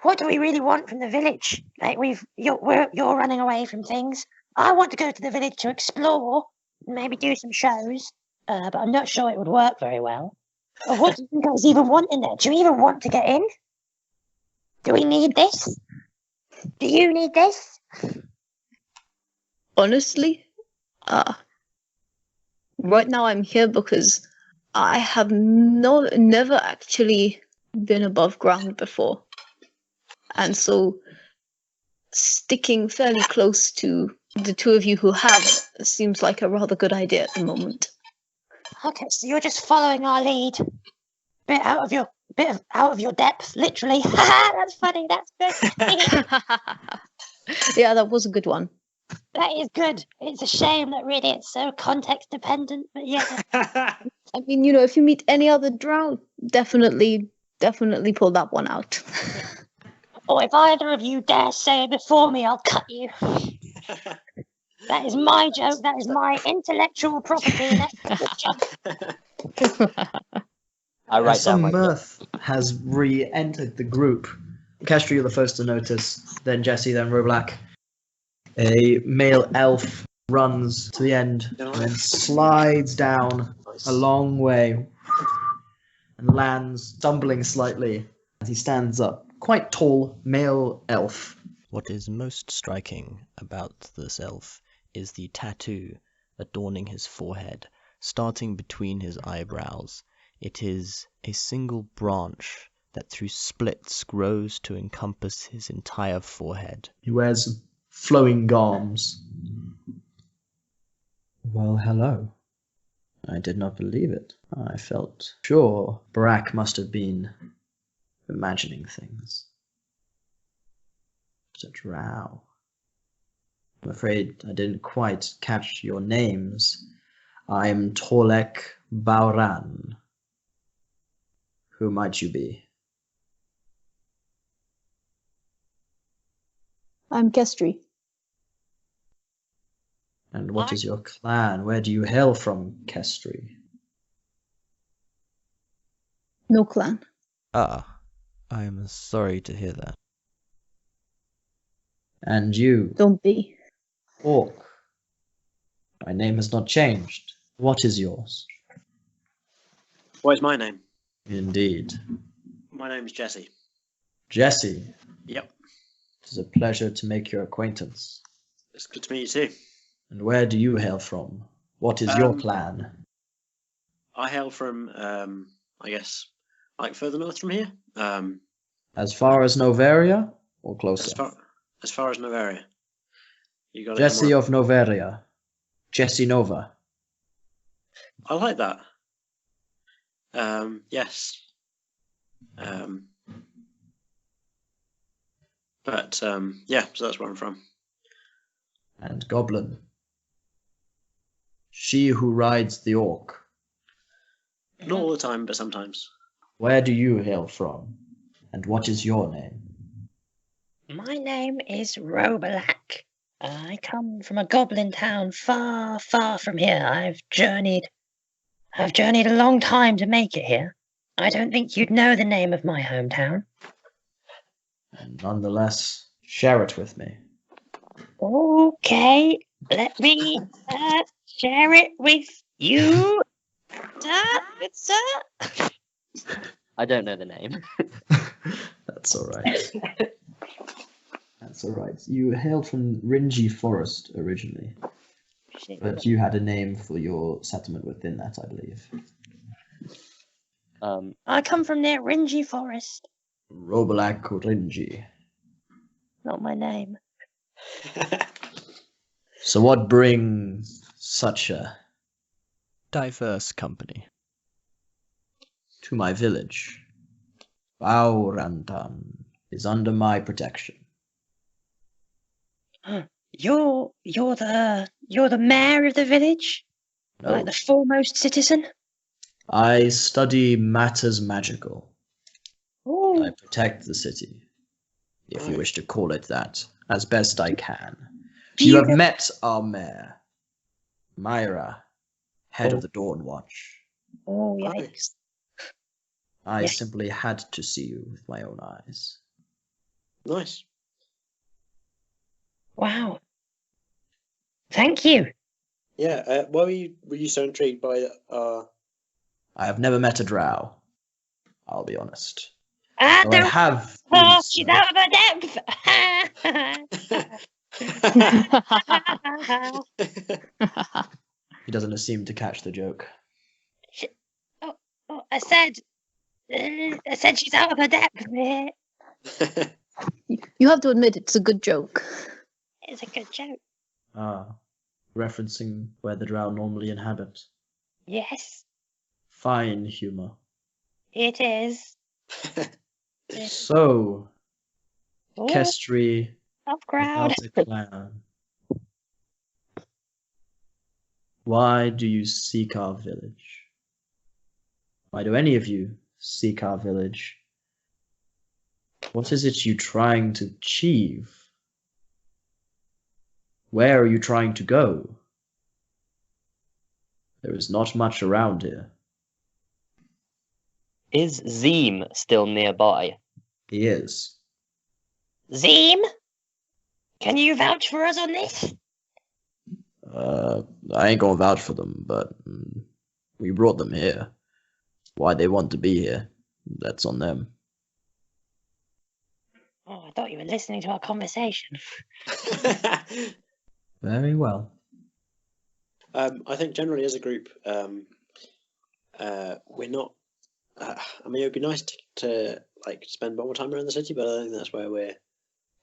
what do we really want from the village? Like you're running away from things. I want to go to the village to explore, maybe do some shows, but I'm not sure it would work very well. But what do you guys even want in there? Do you even want to get in? Do we need this? Do you need this? Honestly, right now I'm here because I have never actually been above ground before. And so sticking fairly close to the two of you who have seems like a rather good idea at the moment. Okay, so you're just following our lead. Bit out of your depth, literally. That's funny. That's good. Yeah, that was a good one. That is good. It's a shame that really it's so context dependent, but yeah. I mean, if you meet any other drow, definitely pull that one out. Or if either of you dare say it before me, I'll cut you. That is my joke. That is my intellectual property. I write Some down my mirth has re-entered the group. Kestri, you're the first to notice, then Jesse, then Roblack. A male elf runs to the end and then slides down a long way and lands, stumbling slightly as he stands up. Quite tall, male elf. What is most striking about this elf is the tattoo adorning his forehead, starting between his eyebrows. It is a single branch that through splits grows to encompass his entire forehead. He wears flowing garbs. Well, hello. I did not believe it. I felt sure Brack must have been imagining things. It's a drow. I'm afraid I didn't quite catch your names. I'm Torlek Bauran. Who might you be? I'm Kestri. And what is your clan? Where do you hail from, Kestri? No clan. Ah, I am sorry to hear that. And you, Don't be. Orc. My name has not changed. What is yours? What is my name? Indeed. My name is Jesse. Jesse, Yep. it is a pleasure to make your acquaintance. It's good to meet you too. And where do you hail from? What is your clan? I hail from, I guess, like further north from here. As far as Noveria or As closer? far as Noveria. You got it. Jesse of Noveria. Jesse Nova. I like that. Yes. But yeah, so that's where I'm from. And Goblin. She who rides the orc. Not all the time, but sometimes. Where do you hail from? And what is your name? My name is Robalak. I come from a goblin town far, far from here. I've journeyed a long time to make it here. I don't think you'd know the name of my hometown. And nonetheless, share it with me. Okay, let me share it with you. Sir. I don't know the name. That's all right. That's all right. You hailed from Ringy Forest originally, but you had a name for your settlement within that, I believe. I come from near Ringy Forest. Robalak Ringy. Not my name. So what brings such a Diverse company. to my village? Baurantan is under my protection. You're the mayor of the village? No, Like the foremost citizen? I study matters magical. Oh, I protect the city, if you wish to call it that, as best I can. You have met our mayor, Myra, head of the Dawn Watch. oh, yikes. I Yes. simply had to see you with my own eyes. Nice. Wow. Thank you. Yeah. Why were you so intrigued by I have never met a drow, I'll be honest. Ah, Though I don't. have. Oh, been she's so- out of her depth. He doesn't seem to catch the joke. Oh, I said she's out of her depth. You have to admit it's a good joke. It's a good joke. Ah, referencing where the drow normally inhabit. Yes, Fine humor. it is. So, Oh, Kestri tough crowd. without a clan. Why do you seek our village? Why do any of you seek our village? What is it you're trying to achieve? Where are you trying to go? There is not much around here. Is Zeem still nearby? He is. Zeem, can you vouch for us on this? I ain't gonna vouch for them, but We brought them here. Why they want to be here, that's on them. Oh, I thought you were listening to our conversation. Very well. I think generally as a group, we're not. I mean, it would be nice to like spend more time around the city, but I think that's where we're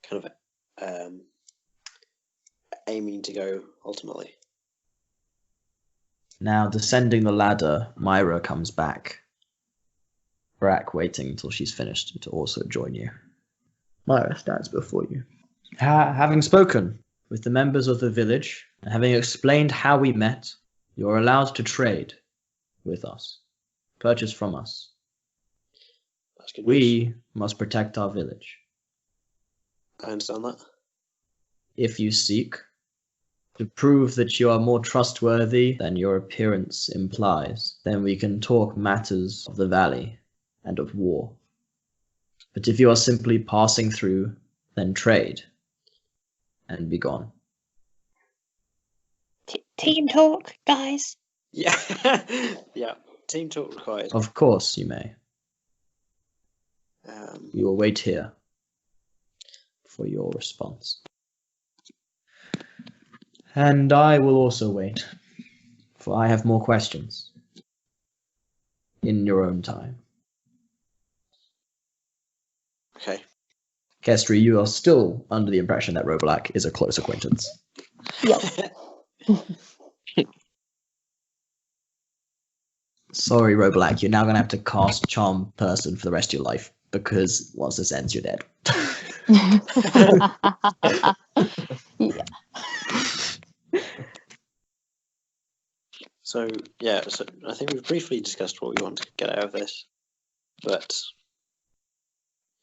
kind of aiming to go ultimately. Now, descending the ladder, Myra comes back. Brack waiting until she's finished to also join you. Myra stands before you. Having spoken with the members of the village, and having explained how we met, you're allowed to trade with us. Purchase from us. That's good news. We must protect our village. I understand that. If you seek to prove that you are more trustworthy than your appearance implies, then we can talk matters of the valley and of war. But if you are simply passing through, then trade and be gone. Team talk, guys. Yeah, yeah. Team talk required. Of course you may. We will wait here for your response. And I will also wait, for I have more questions. In your own time. Okay. Kestri, you are still under the impression that Roblack is a close acquaintance. Yep. Sorry, Roblack, you're now going to have to cast Charm Person for the rest of your life, because once this ends, you're dead. Yeah. So yeah, so I think we've briefly discussed what we want to get out of this, but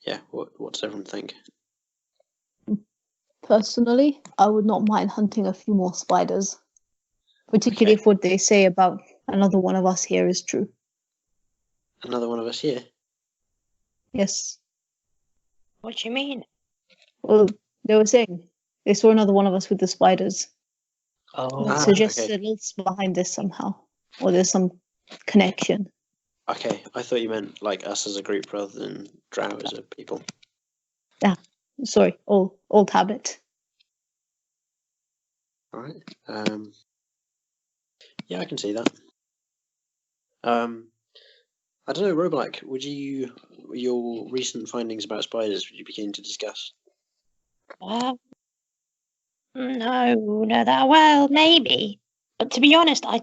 yeah, what does everyone think? Personally, I would not mind hunting a few more spiders, particularly if what they say about another one of us here is true. Another one of us here. Yes. What do you mean? Well, they were saying they saw another one of us with the spiders. Oh, That Ah, suggests okay. that it's behind this somehow, or there's some connection. Okay, I thought you meant like us as a group rather than Drow as a people. Sorry, old habit. All right. Yeah, I can see that. I don't know, Roblack, your recent findings about spiders, would you be keen to discuss? No, that, well, maybe. But to be honest, I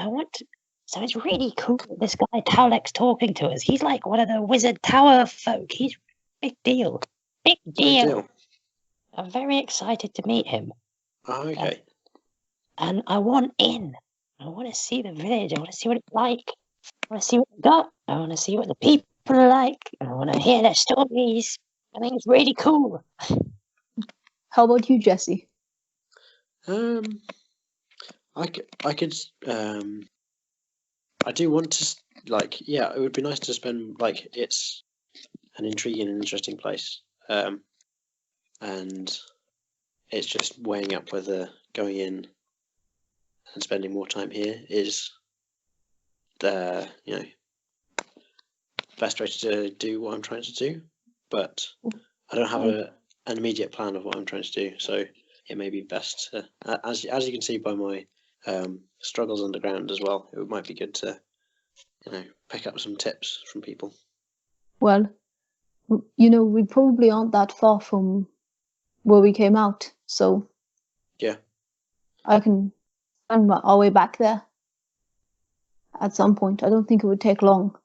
want to. So it's really cool that this guy Towleck's talking to us. He's like one of the wizard tower folk. He's big deal. Big Big deal. deal. I'm very excited to meet him. Oh, okay. And I want in. I want to see the village. I want to see what it's like. I want to see what they got. I want to see what the people are like. I want to hear their stories. I think it's really cool. How about you, Jesse? I could, I do want to, like, yeah, it would be nice to spend, like, it's an intriguing and interesting place. And it's just weighing up whether going in and spending more time here is the, best way to do what I'm trying to do. But I don't have an immediate plan of what I'm trying to do, so it may be best to, as you can see by my struggles underground as well, it might be good to pick up some tips from people. Well, we probably aren't that far from where we came out, so Yeah. I can find our way back there at some point. I don't think it would take long.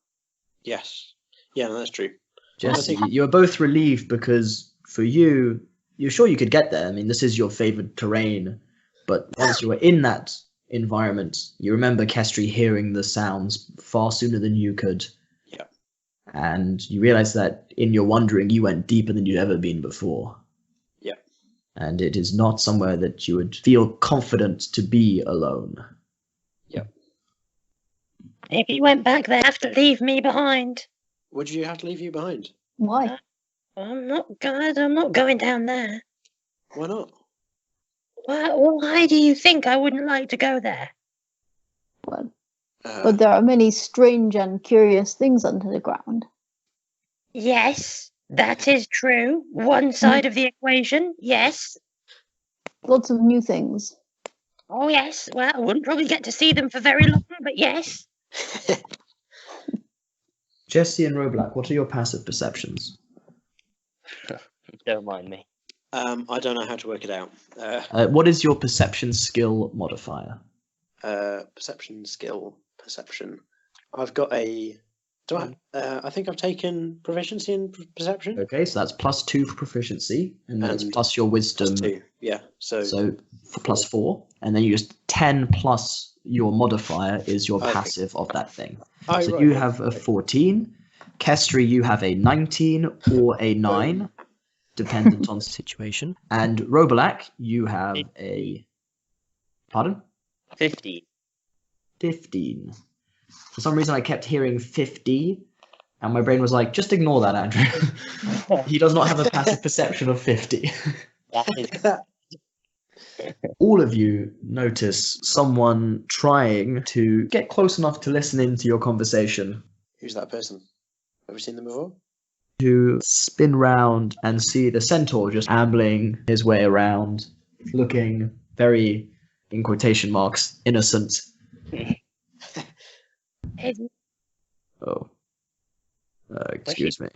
Yes. Yeah, that's true. Jesse, you're both relieved because for you, you're sure you could get there. I mean, this is your favorite terrain, but once you were in that environment, you remember Kestri hearing the sounds far sooner than you could. Yeah. And you realize that in your wandering, you went deeper than you'd ever been before. Yeah. And it is not somewhere that you would feel confident to be alone. Yep. If you went back, they have to leave me behind. Would you have to leave you behind? Why? I'm not going down there. Why not? Why do you think I wouldn't like to go there? Well, But there are many strange and curious things under the ground. Yes, that is true. One side of the equation, yes. Lots of new things. Oh, yes. Well, I wouldn't probably get to see them for very long, but yes. Jesse and Roblack, what are your passive perceptions? Don't mind me. I don't know how to work it out. What is your perception skill modifier? Perception skill, perception. I've got a. Do I think I've taken proficiency in perception. Okay, so that's +2 for proficiency, and then it's And plus your wisdom. +2. Yeah. So For +4, and then you just 10 plus your modifier is your Okay. passive of that thing. Oh, So right, you right, have a right. 14. Kestri, you have a 19 or a 9, dependent on Situation. And Robelak, you have a. Pardon? 50. 15. For some reason, I kept hearing 50, and my brain was like, just ignore that, Andrew. He does not have a passive perception of 50. That is All of you notice someone trying to get close enough to listen into your conversation, Who's that person? Have we seen them before? to spin round and see the centaur just ambling his way around, looking very, in quotation marks, innocent. Oh. Excuse me.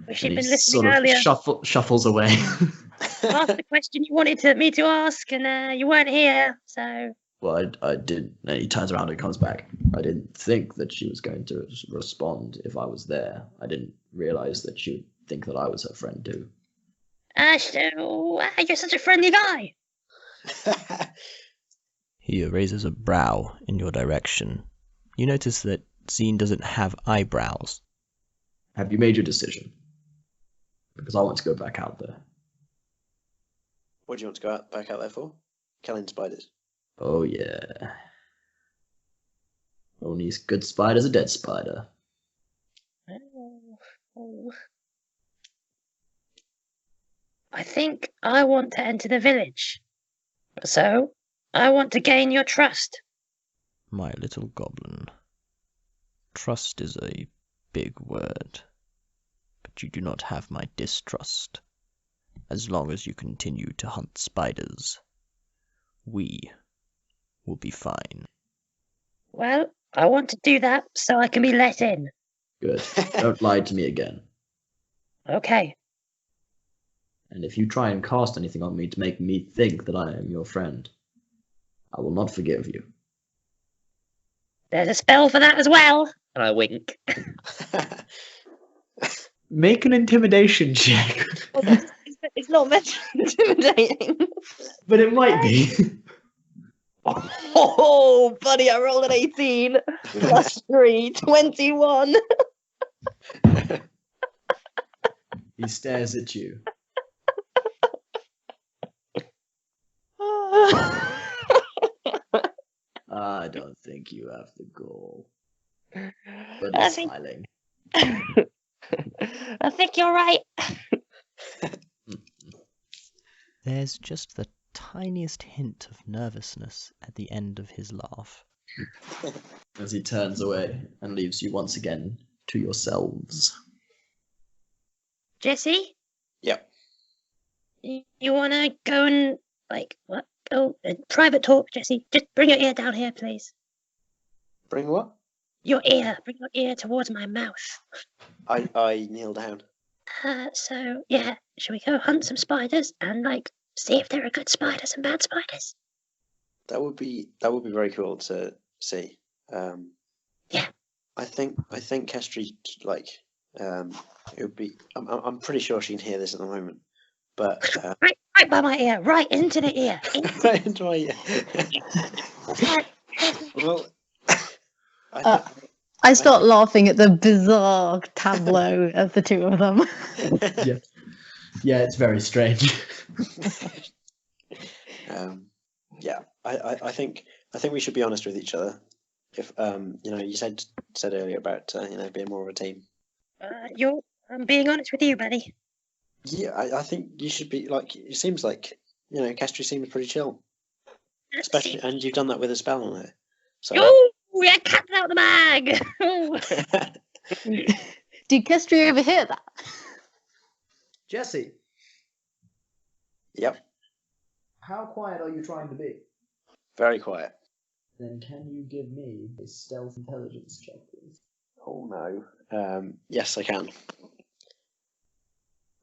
Wish she'd And been he listening sort of earlier. shuffles away. Asked the question you wanted me to ask, and you weren't here, so... Well, I didn't. And he turns around and comes back. I didn't think that she was going to respond if I was there. I didn't realize that she would think that I was her friend too. You're such a friendly guy. He raises a brow in your direction. You notice that Zine doesn't have eyebrows. Have you made your decision? Because I want to go back out there. What do you want to go back out there for? Killing spiders. Oh yeah. Only good spider's a dead spider. I think I want to enter the village. So, I want to gain your trust. My little goblin. Trust is a big word, but you do not have my distrust. As long as you continue to hunt spiders, we will be fine. Well, I want to do that so I can be let in. Good. Don't lie to me again. Okay. And if you try and cast anything on me to make me think that I am your friend, I will not forgive you. There's a spell for that as well. And I wink. Make an intimidation check. It's not meant to be intimidating. But it might be. Oh, buddy, I rolled an 18 plus 3, 21. He stares at you. I don't think you have the goal. But I he's think- smiling. I think you're right. There's just the tiniest hint of nervousness at the end of his laugh. As he turns away and leaves you once again to yourselves. Jesse? Yep. You want to go and, what? Go private talk, Jesse. Just bring your ear down here, please. Bring what? Your ear. Bring your ear towards my mouth. I kneel down. So, yeah. Shall we go hunt some spiders and, see if there are good spiders and bad spiders? That would be very cool to see. Yeah. I think Kestri it would be. I'm pretty sure she can hear this at the moment, but Right by my ear. Right into the ear. right into my ear. Well, I start laughing at the bizarre tableau of the two of them. Yeah, it's very strange. yeah, I think we should be honest with each other. If you said earlier about being more of a team. I'm being honest with you, buddy. Yeah, I think you should be it seems like Kestri seems pretty chill, especially, and you've done that with a spell on her. So We had cats out the bag. Did Kestri overhear that? Jesse, Yep. how quiet are you trying to be? Very quiet. Then can you give me a stealth intelligence check, please? Oh no. Yes, I can.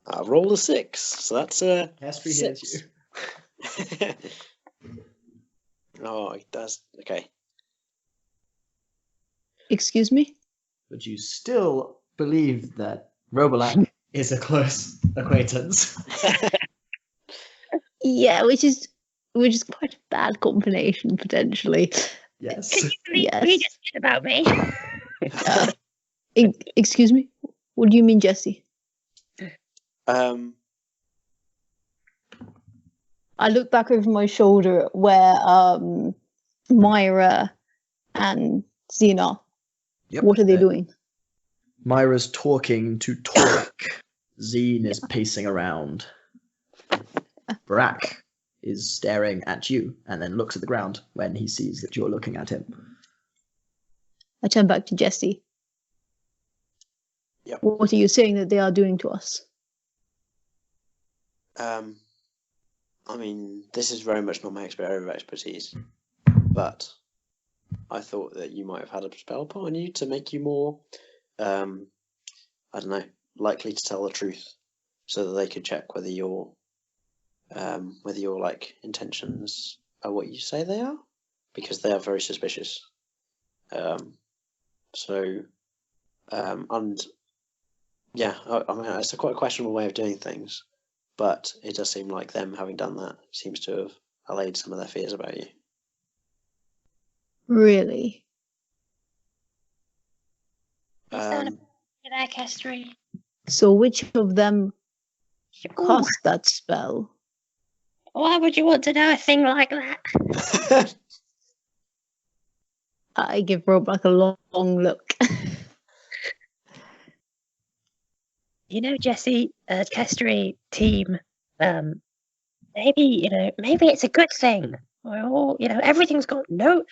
I rolled a 6, so that's a. Kestri hears you. Oh, it does. Okay. Excuse me? But you still believe that Robolak is a close acquaintance. Yeah, which is quite a bad combination potentially. Yes. Yes. You just said about me. Excuse me? What do you mean, Jesse? I look back over my shoulder where Myra and Xena. Yep. What are they doing? Myra's talking to Torik. Zine is pacing around. Brak is staring at you and then looks at the ground when he sees that you're looking at him. I turn back to Jesse. Yep. What are you saying that they are doing to us? I mean, this is very much not my area of expertise, but I thought that you might have had a spell put on you to make you more, I don't know, likely to tell the truth, so that they could check whether your like intentions are what you say they are, because they are very suspicious. And yeah, I mean, it's quite a questionable way of doing things, but it does seem like them having done that seems to have allayed some of their fears about you. Really? There, Kestri. So which of them Ooh, cast that spell? why would you want to know a thing like that? I give Roblox a long look. You know, Jesse, Kestri team, maybe it's a good thing. We're all, everything's got no.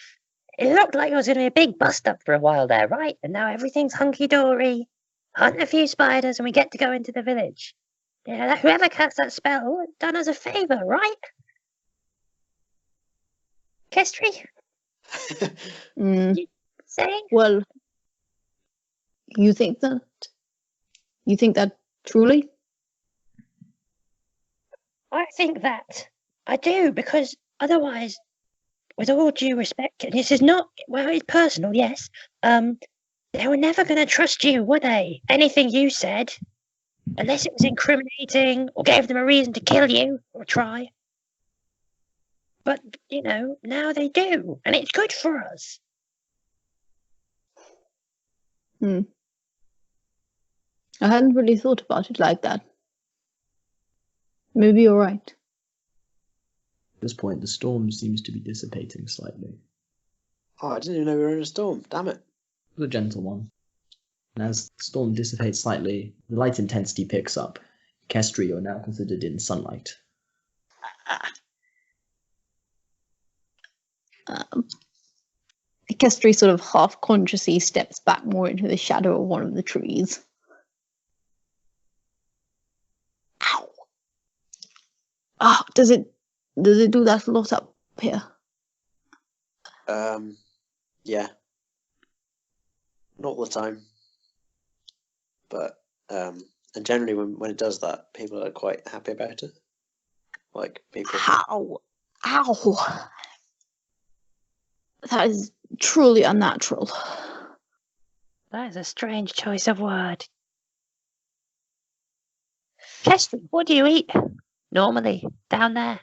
It looked like it was going to be a big bust up for a while there, right? And now everything's hunky dory. Hunt a few spiders, and we get to go into the village. Yeah, whoever cast that spell done us a favor, right? Kestri, saying? Well, you think that? You think that truly? I think that. I do, because otherwise, with all due respect, and this is not, well, it's personal, yes, they were never going to trust you, were they? Anything you said, unless it was incriminating or gave them a reason to kill you or try. But, now they do, and it's good for us. I hadn't really thought about it like that. Maybe you're right. At this point, the storm seems to be dissipating slightly. Oh, I didn't even know we were in a storm. Damn it. It was a gentle one. And as the storm dissipates slightly, the light intensity picks up. Kestri, you're now considered in sunlight. Kestri sort of half-consciously steps back more into the shadow of one of the trees. Ow! Does it do that a lot up here? Yeah. Not all the time. But, and generally when it does that, people are quite happy about it. Like, people... Ow! Ow! That is truly unnatural. That is a strange choice of word. Kestri, what do you eat normally down there?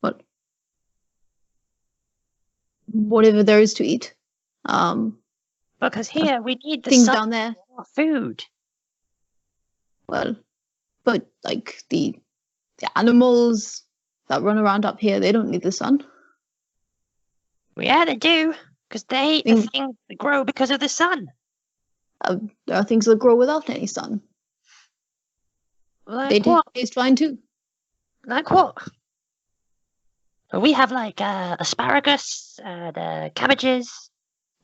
What? Whatever there is to eat. Because here we need the things sun down there. for food. Well, but like the animals that run around up here, they don't need the sun. Yeah, they do. Because they eat the things that grow because of the sun. There are things that grow without any sun. Like They what? taste fine too. Like what? We have like asparagus, cabbages,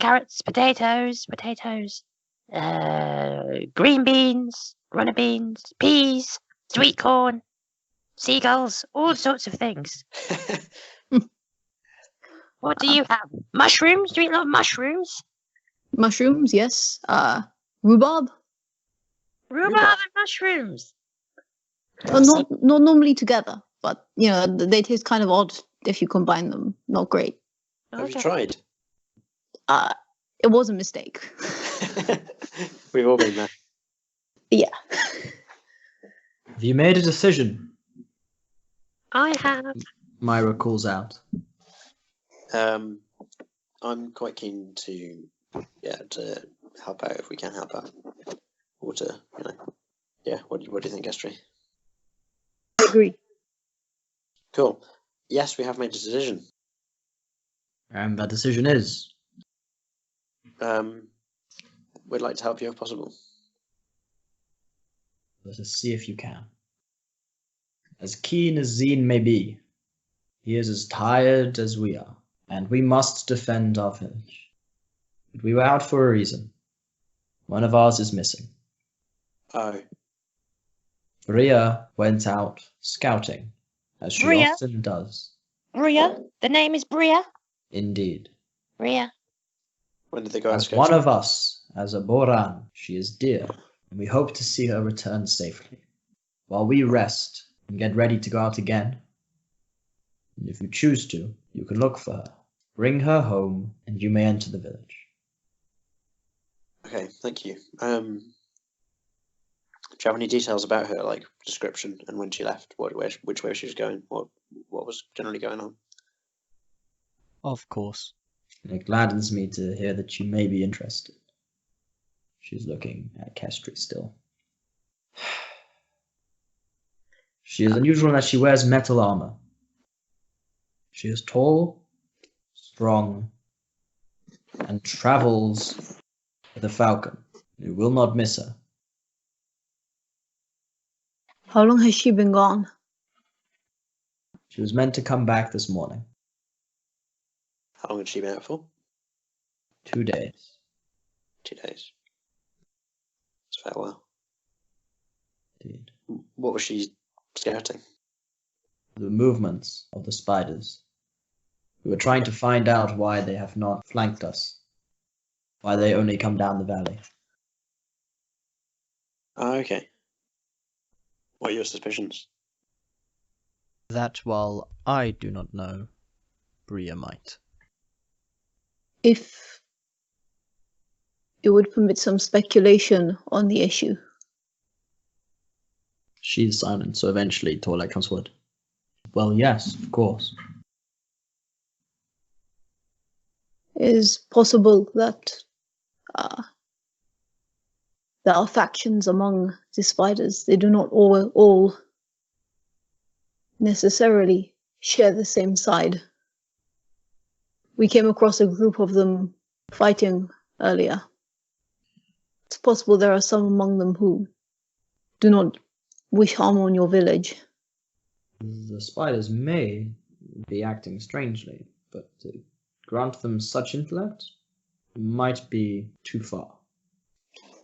carrots, potatoes, green beans, runner beans, peas, sweet corn, seagulls, all sorts of things. What do you have? Mushrooms? Do you eat a lot of mushrooms? Mushrooms, yes. Rhubarb. Rhubarb and mushrooms. Well, not normally together, but you know they taste kind of odd if you combine them. Not great. Have you tried? It was a mistake. We've all been there. Yeah. Have you made a decision? I have. Myra calls out. I'm quite keen to help out if we can help out, or to What do you think, Estrie? I agree. Cool. Yes, we have made a decision. And that decision is. We'd like to help you if possible. Let us see if you can. As keen as Zine may be, he is as tired as we are, and we must defend our village. But we were out for a reason. One of ours is missing. Oh. Bria went out scouting, as she Bria? often does. Bria? The name is Bria? Indeed. Bria. When did they go out As scouting? one of us, as a Baurantan, she is dear, and we hope to see her return safely. While we rest and get ready to go out again, and if you choose to, you can look for her. Bring her home, and you may enter the village. Okay, thank you. Do you have any details about her, like description and when she left, which way she was going, what was generally going on? Of course. It gladdens me to hear that you may be interested. She's looking at Kestri still. She is unusual in that she wears metal armor. She is tall, strong, and travels with a falcon. You will not miss her. How long has she been gone? She was meant to come back this morning. How long had she been out for? 2 days. 2 days. It's fair while. Indeed. What was she scouting? The movements of the spiders. We were trying to find out why they have not flanked us. Why they only come down the valley. Oh, okay. What are your suspicions? That while I do not know, Bria might. If it would permit some speculation on the issue. She is silent, so eventually Torlek comes forward. Well, yes, of course. It is possible that there are factions among the spiders. They do not all necessarily share the same side. We came across a group of them fighting earlier. It's possible there are some among them who do not wish harm on your village. The spiders may be acting strangely, but to grant them such intellect might be too far.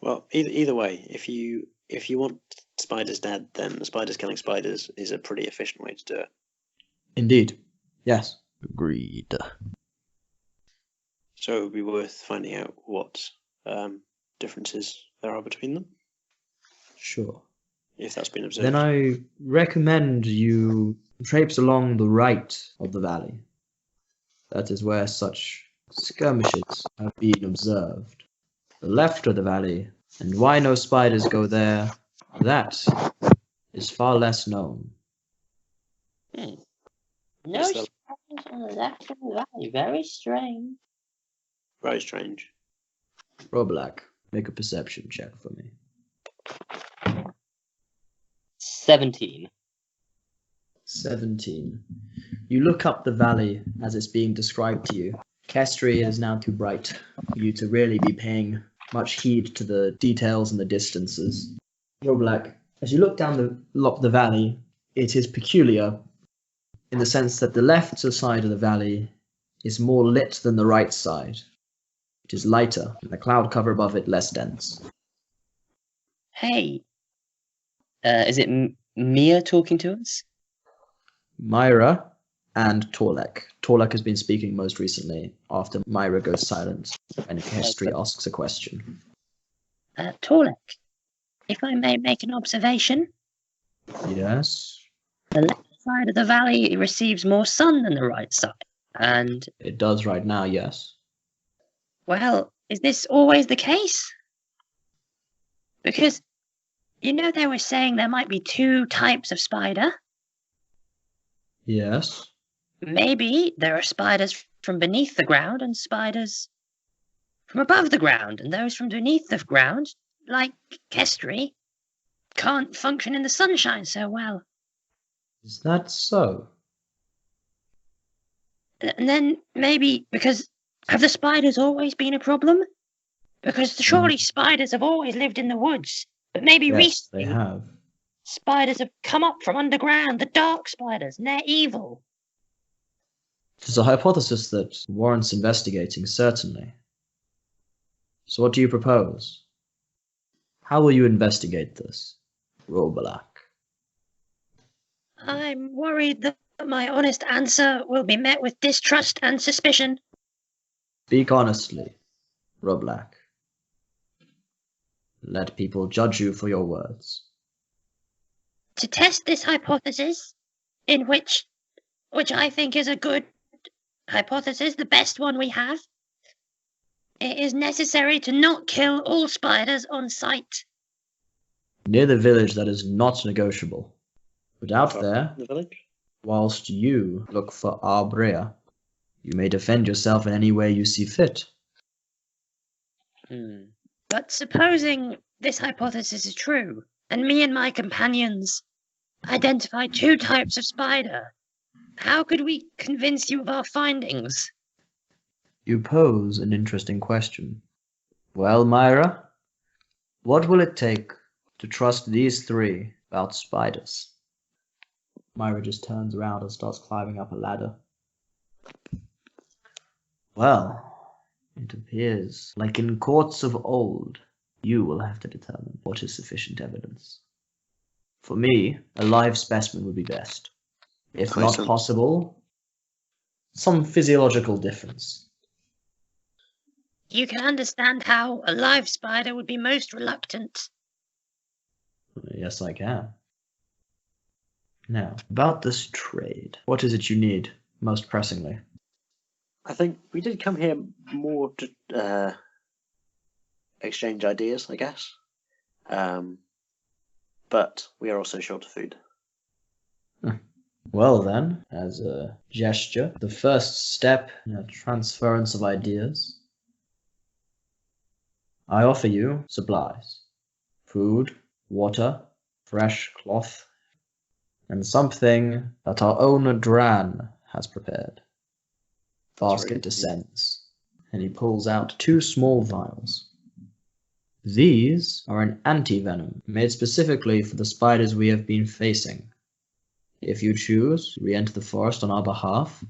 Well, either way, if you want spiders dead, then the spiders killing spiders is a pretty efficient way to do it. Indeed. Yes. Agreed. So it would be worth finding out what differences there are between them, Sure. if that's been observed. Then I recommend you traipse along the right of the valley. That is where such skirmishes have been observed. The left of the valley, and why no spiders go there, that is far less known. No Yes, spiders on the left of the valley. Very strange. Very strange. Roblack, make a perception check for me. 17. 17. You look up the valley as it's being described to you. Kestri is now too bright for you to really be paying much heed to the details and the distances. Roblack, as you look down the valley, it is peculiar in the sense that the left side of the valley is more lit than the right side. It is lighter, and the cloud cover above it less dense. Hey, is it Mia talking to us? Myra and Torlek. Torlek has been speaking most recently after Myra goes silent and History asks a question. Torlek, if I may make an observation, Yes? the left side of the valley receives more sun than the right side. And, It does right now, yes. well, is this always the case? Because, they were saying there might be 2 types of spider. Yes? Maybe there are spiders from beneath the ground and spiders from above the ground, and those from beneath the ground, like Kestri, can't function in the sunshine so well. Is that so? And then maybe because have the spiders always been a problem? Because surely spiders have always lived in the woods, but maybe Yes, recently they have. spiders have come up from underground, the dark spiders, and they're evil. It is a hypothesis that warrants investigating, certainly. So what do you propose? How will you investigate this, Robalak? I'm worried that my honest answer will be met with distrust and suspicion. Speak honestly, Robalak. Let people judge you for your words. To test this hypothesis, in which I think is a good hypothesis, the best one we have, it is necessary to not kill all spiders on sight. Near the village that is not negotiable. But out there, The village? whilst you look for Arbrea, you may defend yourself in any way you see fit. But supposing this hypothesis is true, and me and my companions identify 2 types of spider, how could we convince you of our findings? You pose an interesting question. Well, Myra, what will it take to trust these 3 about spiders? Myra just turns around and starts climbing up a ladder. Well, it appears like in courts of old, you will have to determine what is sufficient evidence. For me, a live specimen would be best. If not Awesome. possible, some physiological difference. You can understand how a live spider would be most reluctant. Yes, I can. Now, about this trade, what is it you need most pressingly? I think we did come here more to exchange ideas, I guess. But we are also short of food. Well then, as a gesture, the first step in a transference of ideas, I offer you supplies. Food, water, fresh cloth, and something that our own Dran has prepared. Basket really descends, and he pulls out 2 small vials. These are an anti-venom made specifically for the spiders we have been facing. If you choose to re-enter the forest on our behalf,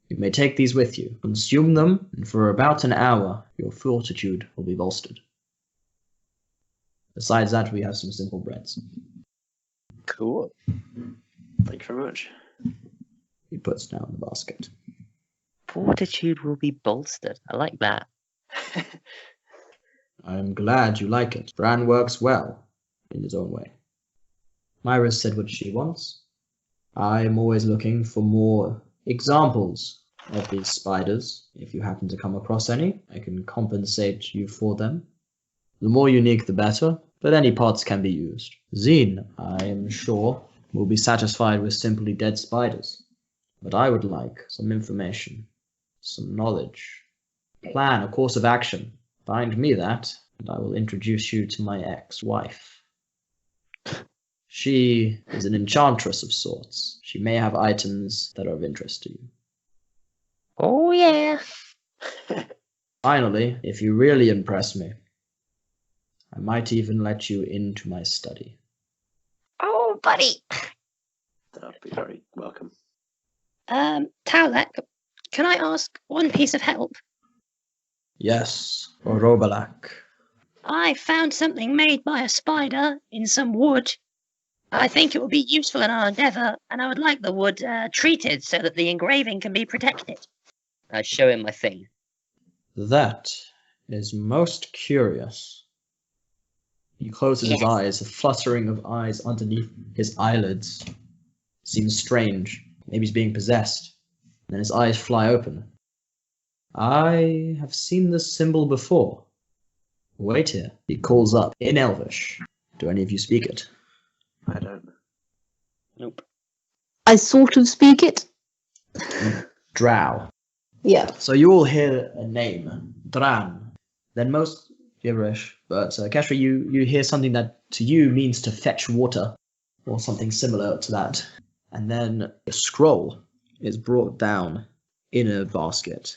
you may take these with you, consume them, and for about an hour your fortitude will be bolstered. Besides that, we have some simple breads. Cool. Thank you very much. He puts down the basket. Fortitude will be bolstered. I like that. I am glad you like it. Bran works well, in his own way. Myra said what she wants. I am always looking for more examples of these spiders. If you happen to come across any, I can compensate you for them. The more unique, the better, but any parts can be used. Zine, I am sure, will be satisfied with simply dead spiders. But I would like some information, some knowledge, plan, a course of action. Find me that, and I will introduce you to my ex-wife. She is an enchantress of sorts. She may have items that are of interest to you. Oh, yeah. Finally, if you really impress me, I might even let you into my study. Oh, buddy. That would be very welcome. Taulek, can I ask one piece of help? Yes, or Robalak. I found something made by a spider in some wood. I think it will be useful in our endeavour, and I would like the wood treated so that the engraving can be protected. I show him my thing. That is most curious. He closes his eyes, a fluttering of eyes underneath his eyelids. Seems strange. Maybe he's being possessed. Then his eyes fly open. I have seen this symbol before. Wait here. He calls up in Elvish. Do any of you speak it? I don't. Nope. I sort of speak it. Drow. Yeah. So you all hear a name, Dran. Then most gibberish, but Keshra, you hear something that to you means to fetch water, or something similar to that. And then a scroll is brought down in a basket.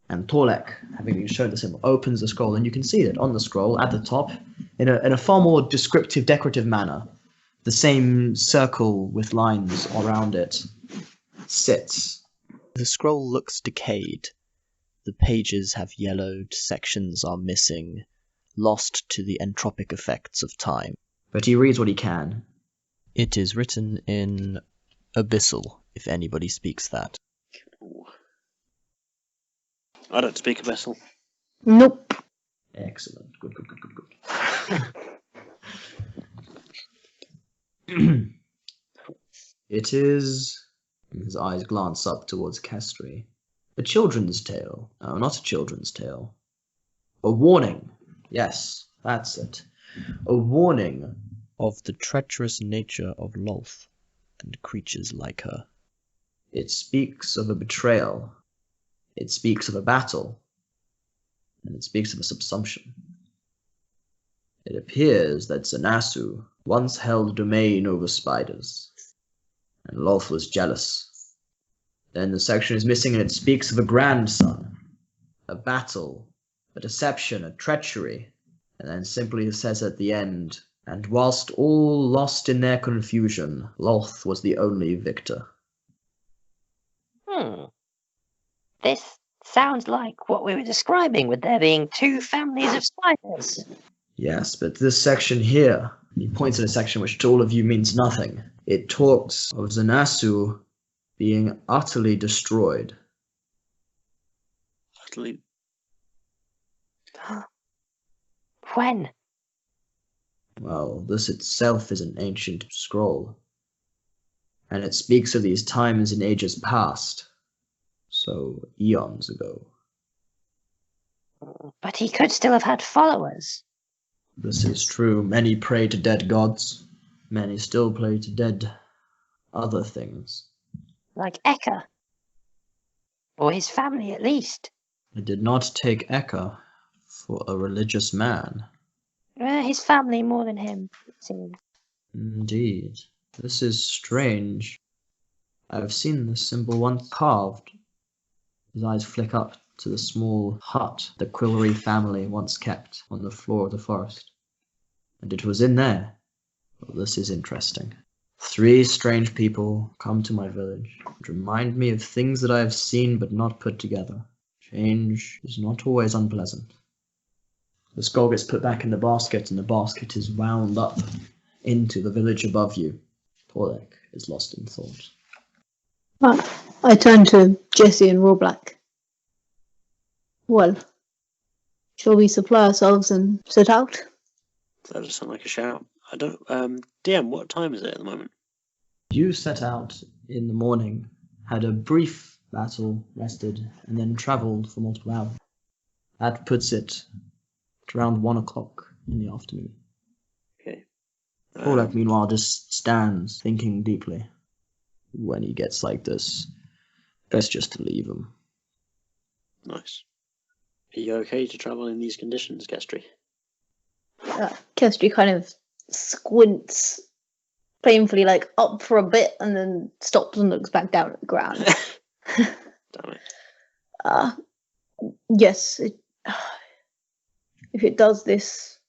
And Torlek, having been shown the symbol, opens the scroll, and you can see that on the scroll at the top, in a far more descriptive, decorative manner, the same circle with lines around it sits. The scroll looks decayed. The pages have yellowed, sections are missing, lost to the entropic effects of time. But he reads what he can. It is written in Abyssal, if anybody speaks that. Ooh. I don't speak Abyssal. Nope. Excellent. Good. It is... His eyes glance up towards Kestri. A children's tale. No, not a children's tale. A warning. Yes, that's it. A warning. Of the treacherous nature of Lolth and creatures like her. It speaks of a betrayal. It speaks of a battle. And it speaks of a subsumption. It appears that Zanasu once held domain over spiders, and Lolth was jealous. Then the section is missing, and it speaks of a grandson, a battle, a deception, a treachery, and then simply says at the end, and whilst all lost in their confusion, Lolth was the only victor. This sounds like what we were describing with there being two families of spiders. Yes, but this section here, he points at a section which to all of you means nothing. It talks of Zanasu being utterly destroyed. Utterly. When? Well, this itself is an ancient scroll, and it speaks of these times in ages past, so eons ago. But he could still have had followers. This is true. Many pray to dead gods. Many still pray to dead other things. Like Eka. Or his family, at least. It did not take Eka for a religious man. His family more than him, it seems. Indeed. This is strange. I have seen this symbol once carved. His eyes flick up to the small hut the Quillery family once kept on the floor of the forest. And it was in there. Well, this is interesting. 3 strange people come to my village and remind me of things that I have seen but not put together. Change is not always unpleasant. The skull gets put back in the basket, and the basket is wound up into the village above you. Torlek is lost in thought. I turn to Jesse and Roblak. Well, shall we supply ourselves and set out? That does sound like a shout. I don't. DM, what time is it at the moment? You set out in the morning, had a brief battle, rested, and then travelled for multiple hours. That puts it at around 1 o'clock in the afternoon. Okay. Torlek, meanwhile, just stands, thinking deeply. When he gets like this, best just to leave him. Nice. Are you okay to travel in these conditions, Kestri? Kestri kind of squints painfully, like up for a bit, and then stops and looks back down at the ground. Damn it. Yes, if it does this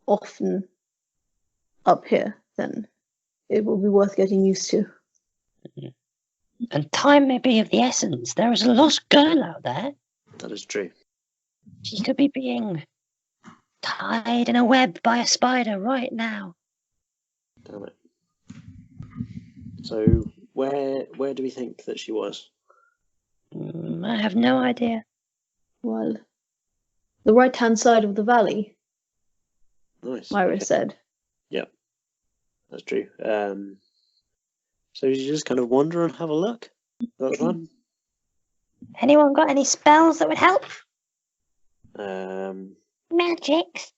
often up here, then it will be worth getting used to. And time may be of the essence. There is a lost girl out there. That is true. She could be being tied in a web by a spider right now. Damn it. So where do we think that she was? I have no idea. Well, the right-hand side of the valley, Nice. Myra Okay. said. Yep. That's true. So you just kind of wander and have a look? That's fun. Anyone got any spells that would help? Um, Magics?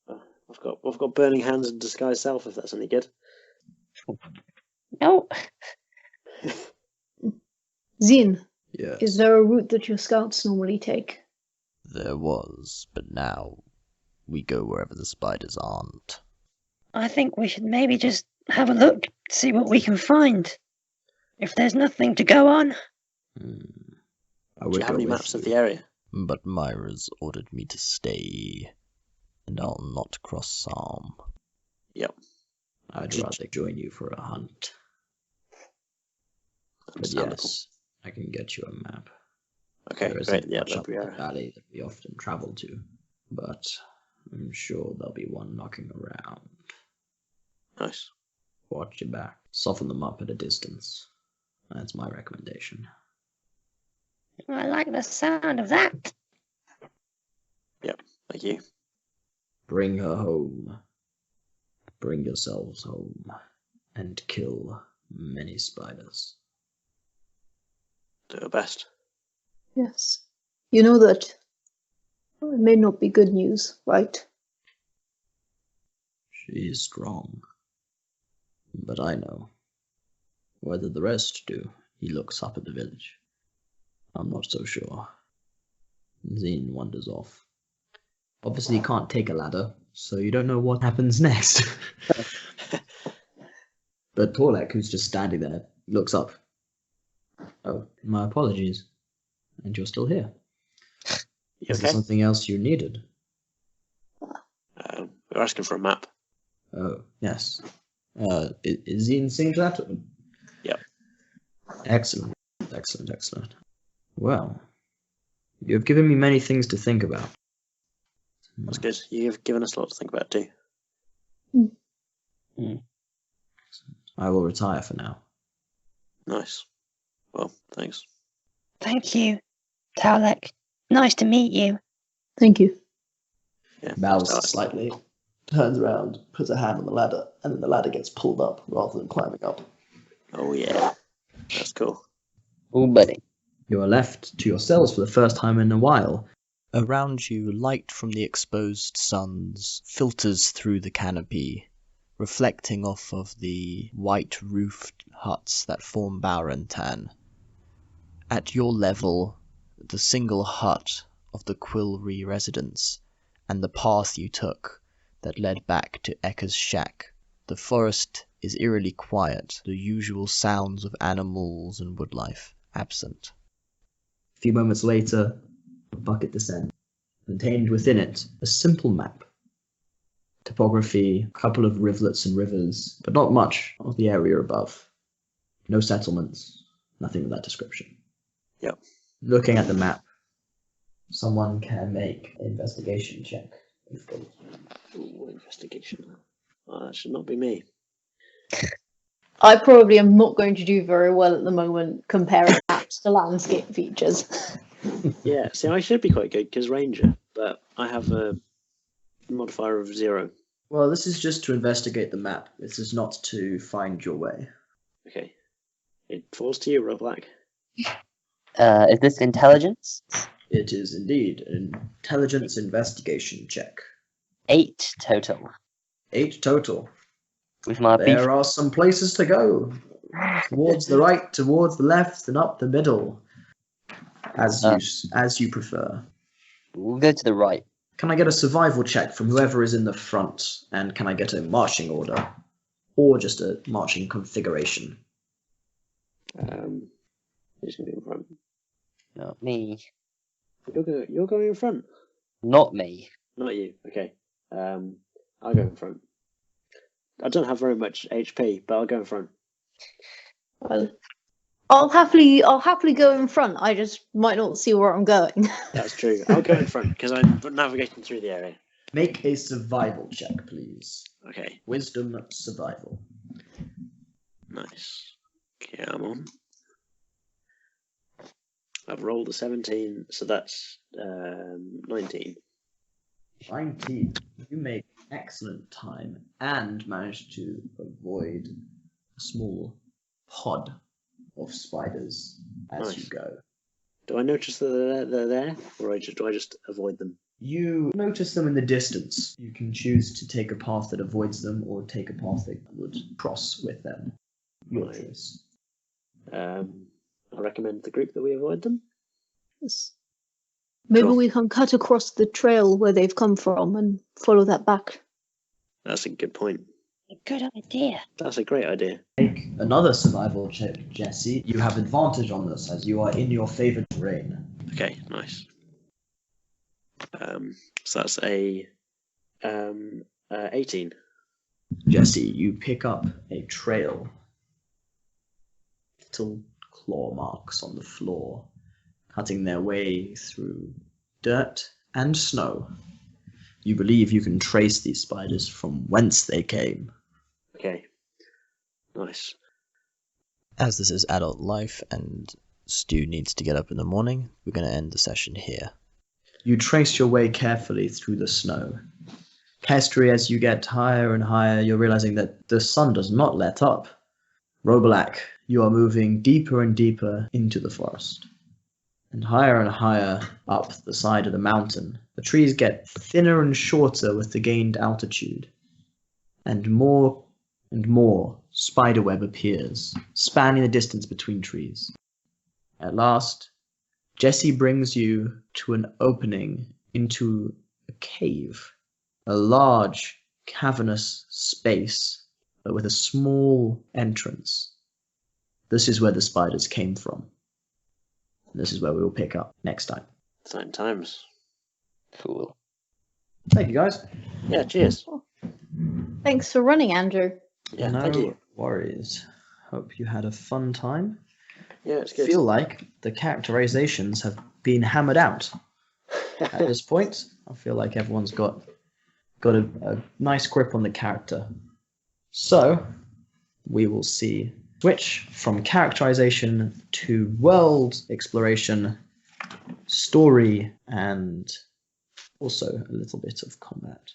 I've got burning hands and disguise self if that's any good. No. Zine, Yes, is there a route that your scouts normally take? there was, but now we go wherever the spiders aren't. I think we should maybe just have a look, see what we can find. If there's nothing to go on. I Do would you have go any with maps of you, the area? but Myra's ordered me to stay, and I'll not cross Psalm. Yep. I'd rather join you for a hunt. But Understandable. yes, I can get you a map. Okay, There great. isn't Yeah, much that'd up be the alright. valley that we often travel to, but I'm sure there'll be one knocking around. Nice. Watch your back. Soften them up at a distance. That's my recommendation. I like the sound of that. Thank you. Bring her home. Bring yourselves home. And kill many spiders. Do our best. Yes. You know that it may not be good news, right? She is strong. But I know. Whether the rest do, he looks up at the village. I'm not so sure. Zine wanders off. Obviously, you can't take a ladder, so you don't know what happens next. But Torlek, who's just standing there, looks up. Oh, my apologies. And you're still here. You Is there okay? something else you needed? We're asking for a map. Oh, yes. Is Zine seeing to that? Yep. Excellent. Excellent. Well, you have given me many things to think about. That's good. You've given us a lot to think about too. I will retire for now. Nice. Well, thanks. Thank you, Talek. Nice to meet you. Thank you. Yeah. Bows Starlight. slightly, turns around, puts a hand on the ladder, and then the ladder gets pulled up rather than climbing up. Oh yeah. That's cool. Oh, buddy. You are left to yourselves for the first time in a while. Around you, light from the exposed suns filters through the canopy, reflecting off of the white-roofed huts that form Baurantan. At your level, the single hut of the Quillry residence, and the path you took that led back to Ekka's shack. The forest is eerily quiet, the usual sounds of animals and woodlife absent. A few moments later, a bucket descends, contained within it a simple map. Topography, a couple of rivulets and rivers, but not much of the area above. No settlements, nothing of that description. Yep. Looking at the map, someone can make an investigation check. Ooh, investigation. Oh, that should not be me. I probably am not going to do very well at the moment comparing maps to landscape features. Yeah, see, I should be quite good because Ranger, but I have a modifier of 0. Well, this is just to investigate the map. This is not to find your way. Okay. It falls to you, Real Black. Is this intelligence? It is indeed an intelligence investigation check. 8 total. 8 total. With my beef. There are some places to go. Towards the right, towards the left, and up the middle. As you prefer. We'll go to the right. Can I get a survival check from whoever is in the front? And can I get a marching order? Or just a marching configuration? Who's going to be in front? Not me. You're going in front? Not me. Not you. Okay. I'll go in front. I don't have very much HP, but I'll go in front. Well, I'll happily go in front. I just might not see where I'm going. That's true. I'll go in front because I'm navigating through the area. Make a survival check, please. Okay, Wisdom survival. nice. Come on. I've rolled a 17, so that's 19. 19. You make excellent time and manage to avoid a small pod of spiders as you Nice. go. Do I notice that they're there, or do I just avoid them? You notice them in the distance. You can choose to take a path that avoids them or take a path that would cross with them. Your Right. choice. I recommend the group that we avoid them. Yes. Maybe Cool. we can cut across the trail where they've come from and follow that back. That's a good point. Good idea. That's a great idea. Make another survival check, Jesse. You have advantage on this as you are in your favored terrain. Okay, nice. So that's a 18. Jesse, you pick up a trail. Little claw marks on the floor, cutting their way through dirt and snow. You believe you can trace these spiders from whence they came. Okay, nice. As this is adult life and Stu needs to get up in the morning, we're going to end the session here. You trace your way carefully through the snow. Kestri, as you get higher and higher, you're realizing that the sun does not let up. Robalak, you are moving deeper and deeper into the forest. And higher up the side of the mountain, the trees get thinner and shorter with the gained altitude. And more spiderweb appears, spanning the distance between trees. At last, Jesse brings you to an opening into a cave, a large, cavernous space, but with a small entrance. This is where the spiders came from. This is where we will pick up next time. Exciting times. Cool. Thank you, guys. Yeah, cheers. Thanks for running, Andrew. Yeah, no thank you. worries. Hope you had a fun time. Yeah, it's I good. feel like the characterizations have been hammered out at this point. I feel like everyone's got a nice grip on the character. So we will switch from characterization to world exploration, story, and also a little bit of combat.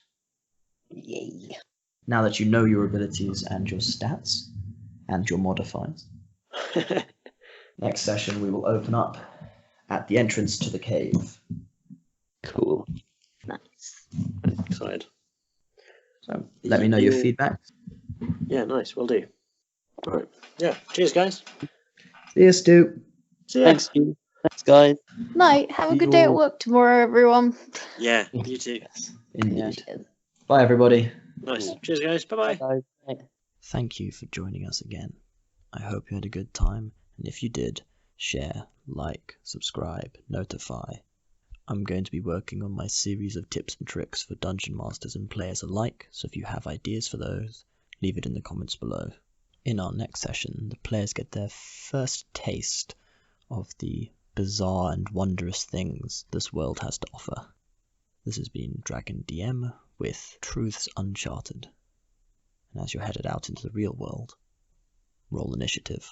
Yay. Now that you know your abilities and your stats and your modifiers, next session we will open up at the entrance to the cave. Cool. Nice. Excited. So let me know your feedback. Yeah, nice. Will do. All right. Yeah. Cheers, guys. See you, Stu. See ya. Thanks, Stu. Thanks, guys. Night. Have a good day at work tomorrow, everyone. Yeah, you too. Indeed. Bye, everybody. Nice. Cheers, guys. Bye-bye. Bye, guys. Thank you for joining us again. I hope you had a good time, and if you did, share, like, subscribe, notify. I'm going to be working on my series of tips and tricks for dungeon masters and players alike, so if you have ideas for those, leave it in the comments below. In our next session, the players get their first taste of the bizarre and wondrous things this world has to offer. This has been Dragon DM with Truths Uncharted. And as you're headed out into the real world, roll initiative.